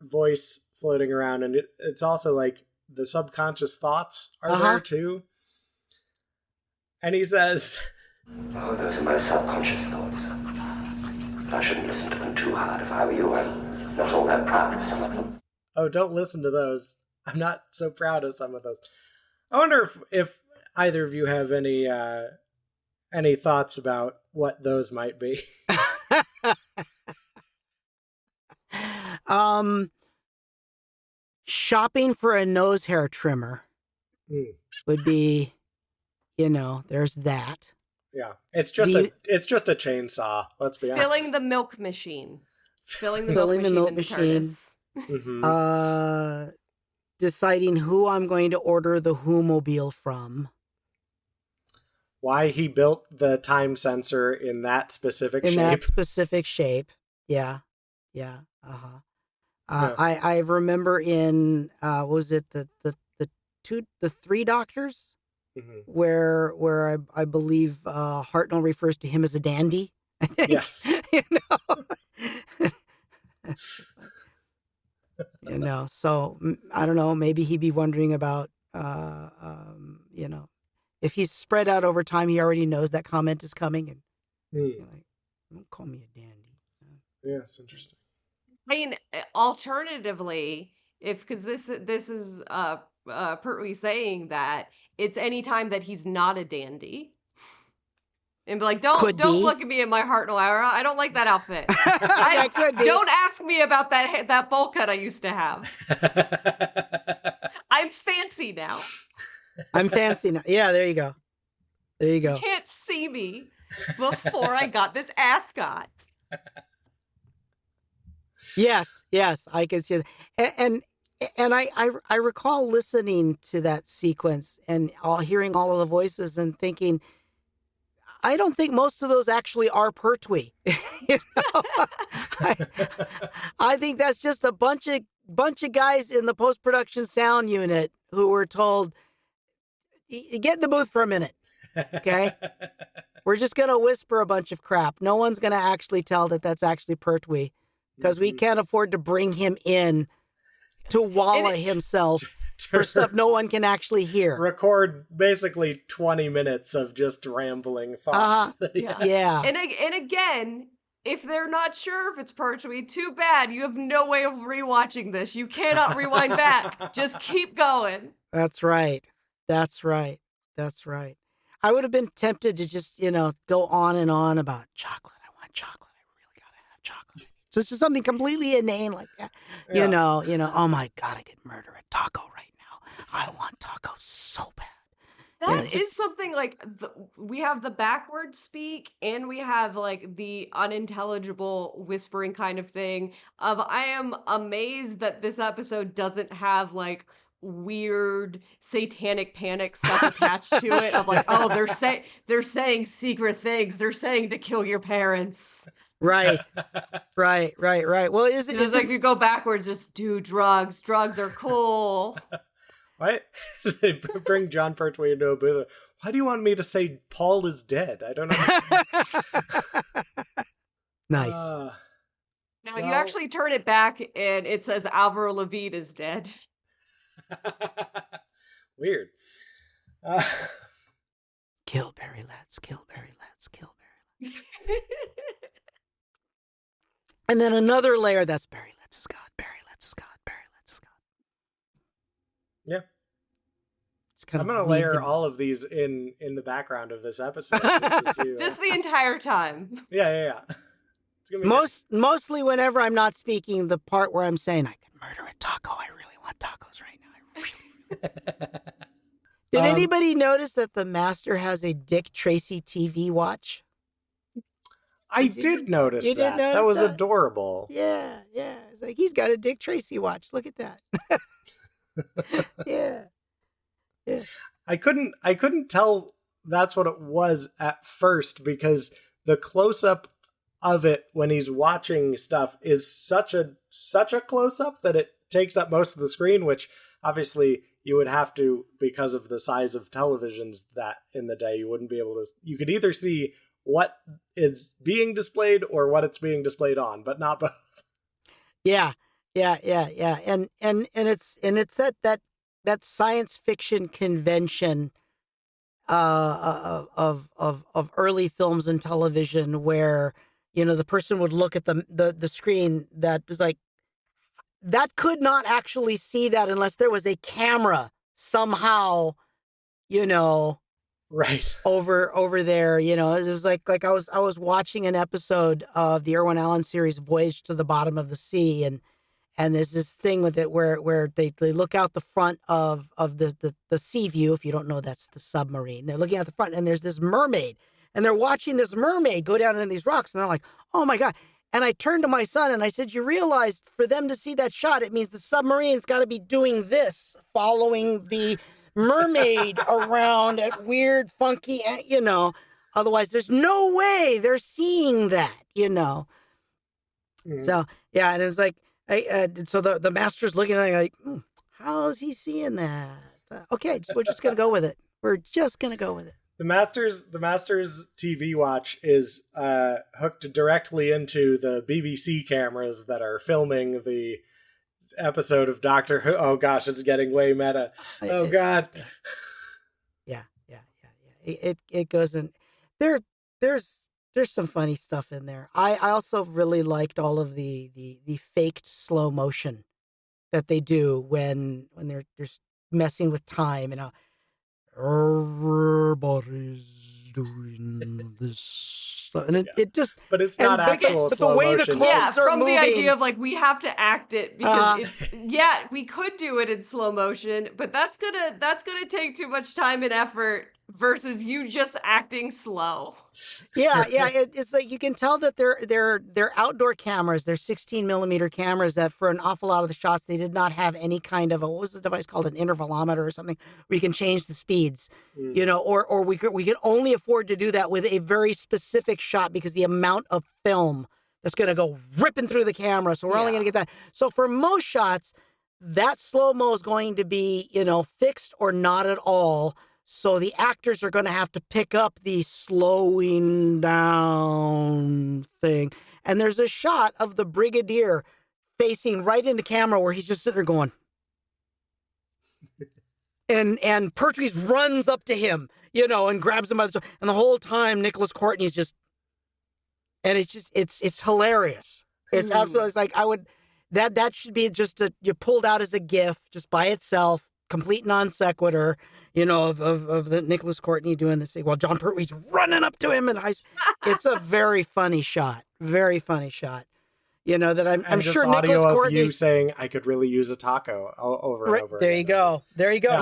voice floating around, and it's also like the subconscious thoughts are there too. And he says, Oh, those are my subconscious thoughts. But I shouldn't listen to them too hard if I were you. I'm not all that proud of some of them. oh, don't listen to those. I'm not so proud of some of those. I wonder if either of you have any thoughts about what those might be. Shopping for a nose hair trimmer would be, there's that. Yeah, it's just a chainsaw. Let's be honest. Filling the milk machine. Filling the milk machine. Mm-hmm. Deciding who I'm going to order the Who-mobile from. Why he built the time sensor in that specific shape. In that specific shape. Yeah. Yeah. Uh-huh. I remember in was it the Three Doctors, where I believe Hartnell refers to him as a dandy. I think. Yes. So I don't know. Maybe he'd be wondering about if he's spread out over time, he already knows that comment is coming, and don't call me a dandy. Yeah, it's interesting. I mean, alternatively, because this is Pertwee saying that it's any time that he's not a dandy, and be like, don't look at me in my Hartnell era. I don't like that outfit. That could be. Don't ask me about that bowl cut I used to have. I'm fancy now. I'm fancy now. Yeah, there you go. There you go. You can't see me before I got this ascot. Yes, I can see that. And I recall listening to that sequence and hearing all of the voices and thinking, I don't think most of those actually are Pertwee. I think that's just a bunch of guys in the post-production sound unit who were told, get in the booth for a minute, okay? We're just going to whisper a bunch of crap. No one's going to actually tell that that's actually Pertwee, because we can't afford to bring him in to walla himself for stuff no one can actually hear. Record basically 20 minutes of just rambling thoughts. Yeah. And again, if they're not sure if it's Pertwee, too bad. You have no way of rewatching this. You cannot rewind back. Just keep going. That's right. I would have been tempted to just, go on and on about chocolate. I want chocolate. I really got to have chocolate. So this is something completely inane like that. Yeah. Oh my God, I could murder a taco right now. I want tacos so bad. That is something like we have the backward speak and we have like the unintelligible whispering kind of thing of I am amazed that this episode doesn't have like weird satanic panic stuff attached to it of like, oh, they're saying secret things. They're saying to kill your parents. Right. Well, is it like you go backwards, just do drugs. Drugs are cool. Why they bring John Pertwee into a booth? Why do you want me to say Paul is dead? I don't understand. Nice. No, you actually turn it back and it says Alvaro Levine is dead. Weird. Kill Barry Letts, kill Barry Letts, kill Barry Letts. And then another layer, that's Barry Letts is God, Barry Letts is God, Barry Letts is God. Yeah. It's kind I'm going to layer all of these in the background of this episode. Just to see just the entire time. Yeah. It's gonna be mostly whenever I'm not speaking, the part where I'm saying I could murder a taco, I really want tacos right now. I really... Did anybody notice that the Master has a Dick Tracy TV watch? I did notice you that. Did notice that was that? adorable. Yeah. It's like he's got a Dick Tracy watch. Look at that. Yeah. I couldn't tell that's what it was at first because the close up of it when he's watching stuff is such a close up that it takes up most of the screen, which obviously you would have to, because of the size of televisions that in the day, you wouldn't be able to. You could either see what is being displayed or what it's being displayed on, but not both. Yeah. And it's that science fiction convention of early films and television where, the person would look at the screen that was like, that could not actually see that unless there was a camera somehow, right over there. It was like I was watching an episode of the Irwin Allen series Voyage to the Bottom of the Sea, and there's this thing with it where they look out the front of the sea view. If you don't know, that's the submarine. They're looking at the front, and there's this mermaid, and they're watching this mermaid go down into these rocks, and they're like, oh my God. And I turned to my son and I said, you realize for them to see that shot, it means the submarine's got to be doing this, following the mermaid around at weird, funky, otherwise there's no way they're seeing that, Mm-hmm. So, yeah, and it's like, so the Master's looking at it like, how is he seeing that? Okay, we're just going to go with it. We're just going to go with it. The Master's TV watch is hooked directly into the BBC cameras that are filming the episode of Doctor Who. Oh gosh, it's getting way meta. Oh God. Yeah. It goes in. There's some funny stuff in there. I also really liked all of the faked slow motion that they do when they're messing with time, everybody's doing this, and it just. But it's not actual but slow the way motion. the clothes are from moving. the idea of like we have to act it because we could do it in slow motion, but that's gonna take too much time and effort versus you just acting slow. Yeah, it's like you can tell that they're outdoor cameras. They're 16 millimeter cameras that for an awful lot of the shots they did not have any kind of what was the device called, an intervalometer or something where you can change the speeds, or we could only afford to do that with a very specific shot because the amount of film that's going to go ripping through the camera. So we're only going to get that. So for most shots, that slow-mo is going to be, fixed or not at all. So the actors are going to have to pick up the slowing down thing. And there's a shot of the Brigadier facing right into camera where he's just sitting there going. And Pertwee runs up to him, and grabs him by the... And the whole time, Nicholas Courtney's just... And it's hilarious. It's absolutely... It's like, I would... That should be just you pulled out as a GIF, just by itself, complete non sequitur, of the Nicholas Courtney doing this thing while John Pertwee's running up to him, and it's a very funny shot, that I'm sure Nicholas Courtney you saying I could really use a taco over and over. There you go.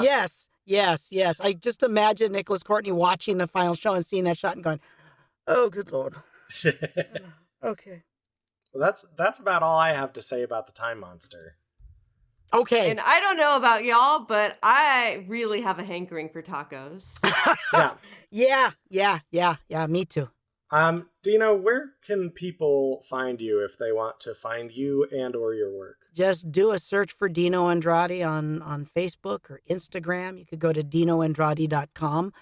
Yeah. Yes. I just imagine Nicholas Courtney watching the final show and seeing that shot and going, "Oh, good Lord." Okay. Well, that's about all I have to say about the Time Monster. Okay. And I don't know about y'all, but I really have a hankering for tacos. Yeah, me too. Dino, where can people find you if they want to find you and or your work? Just do a search for Dino Andrade on Facebook or Instagram. You could go to dinoandrade.com.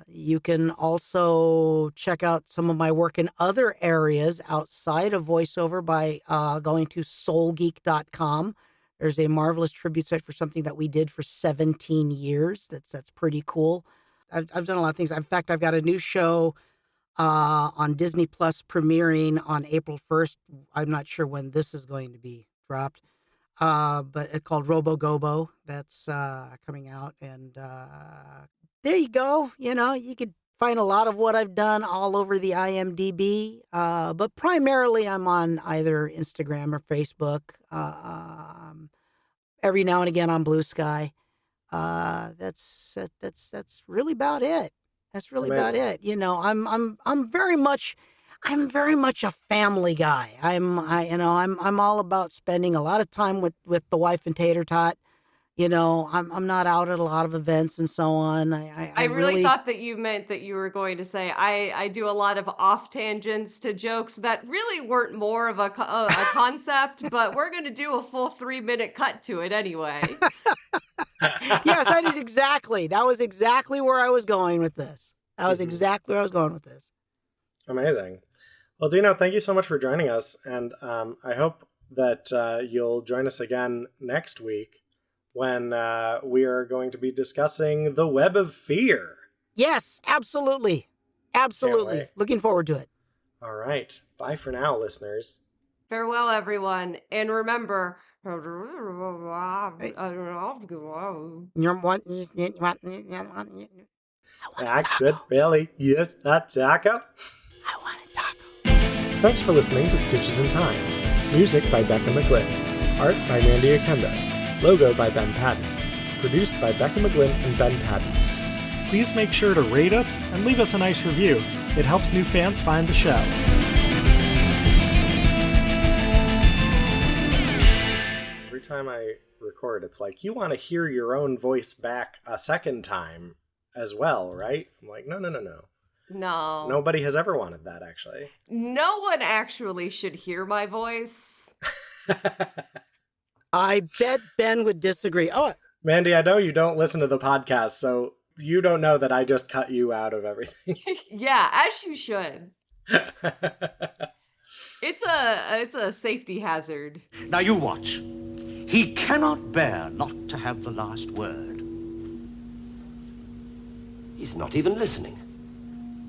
You can also check out some of my work in other areas outside of voiceover by going to soulgeek.com. There's a marvelous tribute site for something that we did for 17 years. That's pretty cool. I've done a lot of things. In fact, I've got a new show on Disney Plus premiering on April 1st. I'm not sure when this is going to be dropped. But it's called Robo Gobo. That's coming out, and there you go. You could find a lot of what I've done all over the IMDb, but primarily I'm on either Instagram or Facebook. Every now and again on Blue Sky. That's really about it. That's really about it. You know, I'm very much a family guy. I'm all about spending a lot of time with the wife and Tater Tot. You know, I'm not out at a lot of events and so on. I really thought that you meant that you were going to say, I do a lot of off tangents to jokes that really weren't more of a concept, but we're going to do a full 3-minute cut to it anyway. Yes, that was exactly where I was going with this. Amazing. Well, Dino, thank you so much for joining us. And I hope that you'll join us again next week when we are going to be discussing The Web of Fear. Yes, absolutely. Absolutely. Looking forward to it. All right. Bye for now, listeners. Farewell, everyone. And remember... That's good, Billy. Yes, that's taco. I want a taco. Thanks for listening to Stitches in Time. Music by Becca McGlynn. Art by Mandy Oquendo. Logo by Ben Paddon. Produced by Becca McGlynn and Ben Paddon. Please make sure to rate us and leave us a nice review. It helps new fans find the show. Every time I record, it's like, you want to hear your own voice back a second time as well, right? I'm like, no. No. Nobody has ever wanted that, actually. No one actually should hear my voice. I bet Ben would disagree. Oh, Mandy, I know you don't listen to the podcast, so you don't know that I just cut you out of everything. Yeah, as you should. It's a safety hazard. Now you watch. He cannot bear not to have the last word. He's not even listening.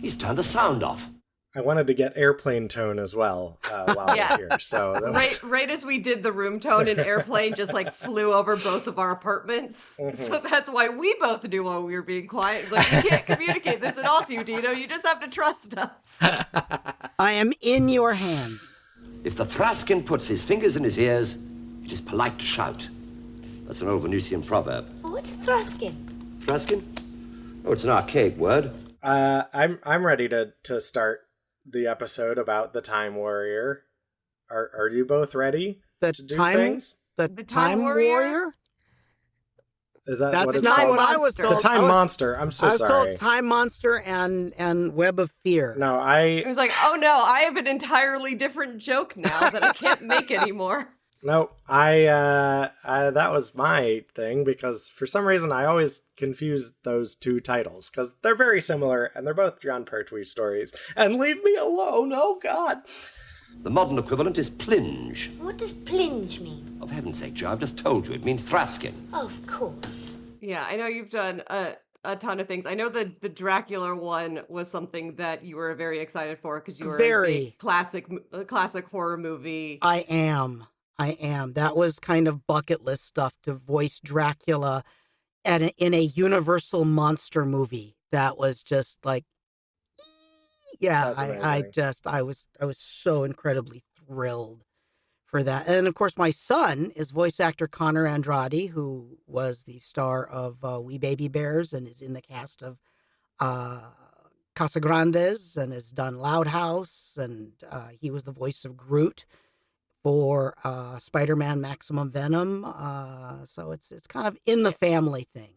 He's turned the sound off. I wanted to get airplane tone as well while we're here. So that was... right as we did the room tone, an airplane just like flew over both of our apartments. Mm-hmm. So that's why we both knew while we were being quiet. Like, we can't communicate this at all to you, Dino. You just have to trust us. I am in your hands. If the Thraskin puts his fingers in his ears, it is polite to shout. That's an old Venusian proverb. What's Thraskin? Thraskin? Oh, it's an archaic word. I'm ready to start the episode about the Time Warrior. Are you both ready to do things? The Time Warrior? Is that That's what it's not called? what I was told. The Time Monster. I'm so sorry. I was told Time Monster and Web of Fear. No, It was like, oh no, I have an entirely different joke now that I can't make anymore. No, I that was my thing, because for some reason I always confuse those two titles, because they're very similar and they're both John Pertwee stories. And leave me alone, oh God. The modern equivalent is plinge. What does plinge mean? Oh, for heaven's sake, Joe, I've just told you. It means Thraskin. Of course. Yeah, I know you've done a ton of things. I know the Dracula one was something that you were very excited for because you were a big classic horror movie. I am. That was kind of bucket list stuff, to voice Dracula in a Universal monster movie. That was just like, yeah, I was so incredibly thrilled for that. And of course, my son is voice actor Dino Andrade, who was the star of We Baby Bears and is in the cast of Casagrandes and has done Loud House, and he was the voice of Groot for Spider-Man Maximum Venom. So it's kind of in the family thing.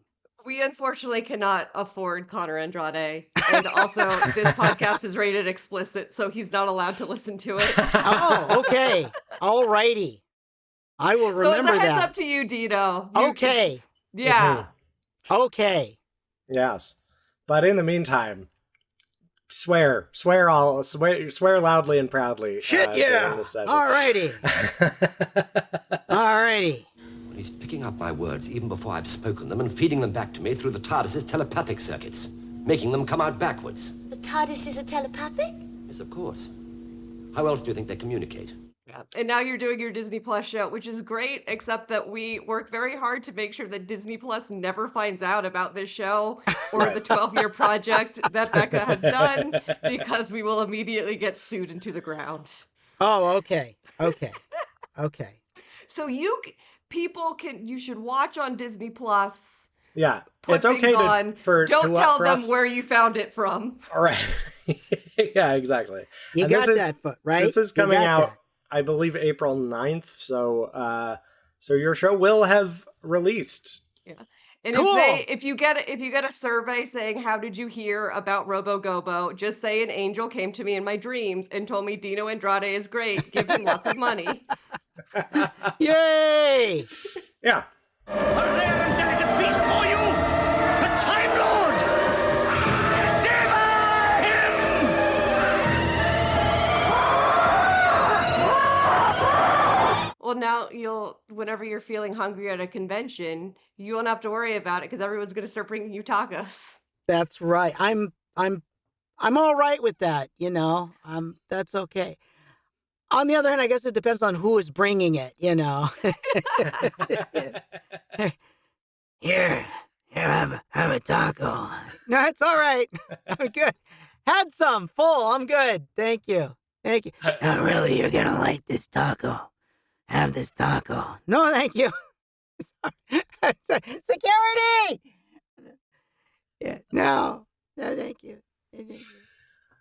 We unfortunately cannot afford Dino Andrade. And also, this podcast is rated explicit, so he's not allowed to listen to it. Oh, okay. All righty. I will remember that. So it's a heads up to you, Dino. Okay. Yeah. Mm-hmm. Okay. Yes. But in the meantime, swear loudly and proudly. Shit, yeah. All righty. All righty. Well, he's picking up my words even before I've spoken them and feeding them back to me through the TARDIS's telepathic circuits, making them come out backwards. The TARDIS is a telepathic? Yes, of course. How else do you think they communicate? Yeah. And now you're doing your Disney Plus show, which is great, except that we work very hard to make sure that Disney Plus never finds out about this show or the 12-year project that Becca has done, because we will immediately get sued into the ground. Oh, okay. Okay. Okay. So you should watch on Disney Plus. Yeah, Put it's okay things on. to Don't tell for them us. where you found it from. All right. Yeah, exactly. You And got that, right? This is You coming got out, that. I believe, April 9th. So, so your show will have released. Yeah. And Cool. if you get a survey saying how did you hear about Robo Gobo, just say an angel came to me in my dreams and told me Dino Andrade is great. Give him lots of money. Yay! Yeah. A rare and delicate feast for you! The Time Lord! Deliver him! Well, now whenever you're feeling hungry at a convention, you won't have to worry about it because everyone's going to start bringing you tacos. That's right. I'm all right with that, you know. That's okay. On the other hand, I guess it depends on who is bringing it, you know. Here, have a taco. No, it's all right. I'm good. Had some full. I'm good. Thank you. No, really, you're gonna like this taco. Have this taco. No, thank you. Security. Yeah, no, thank you.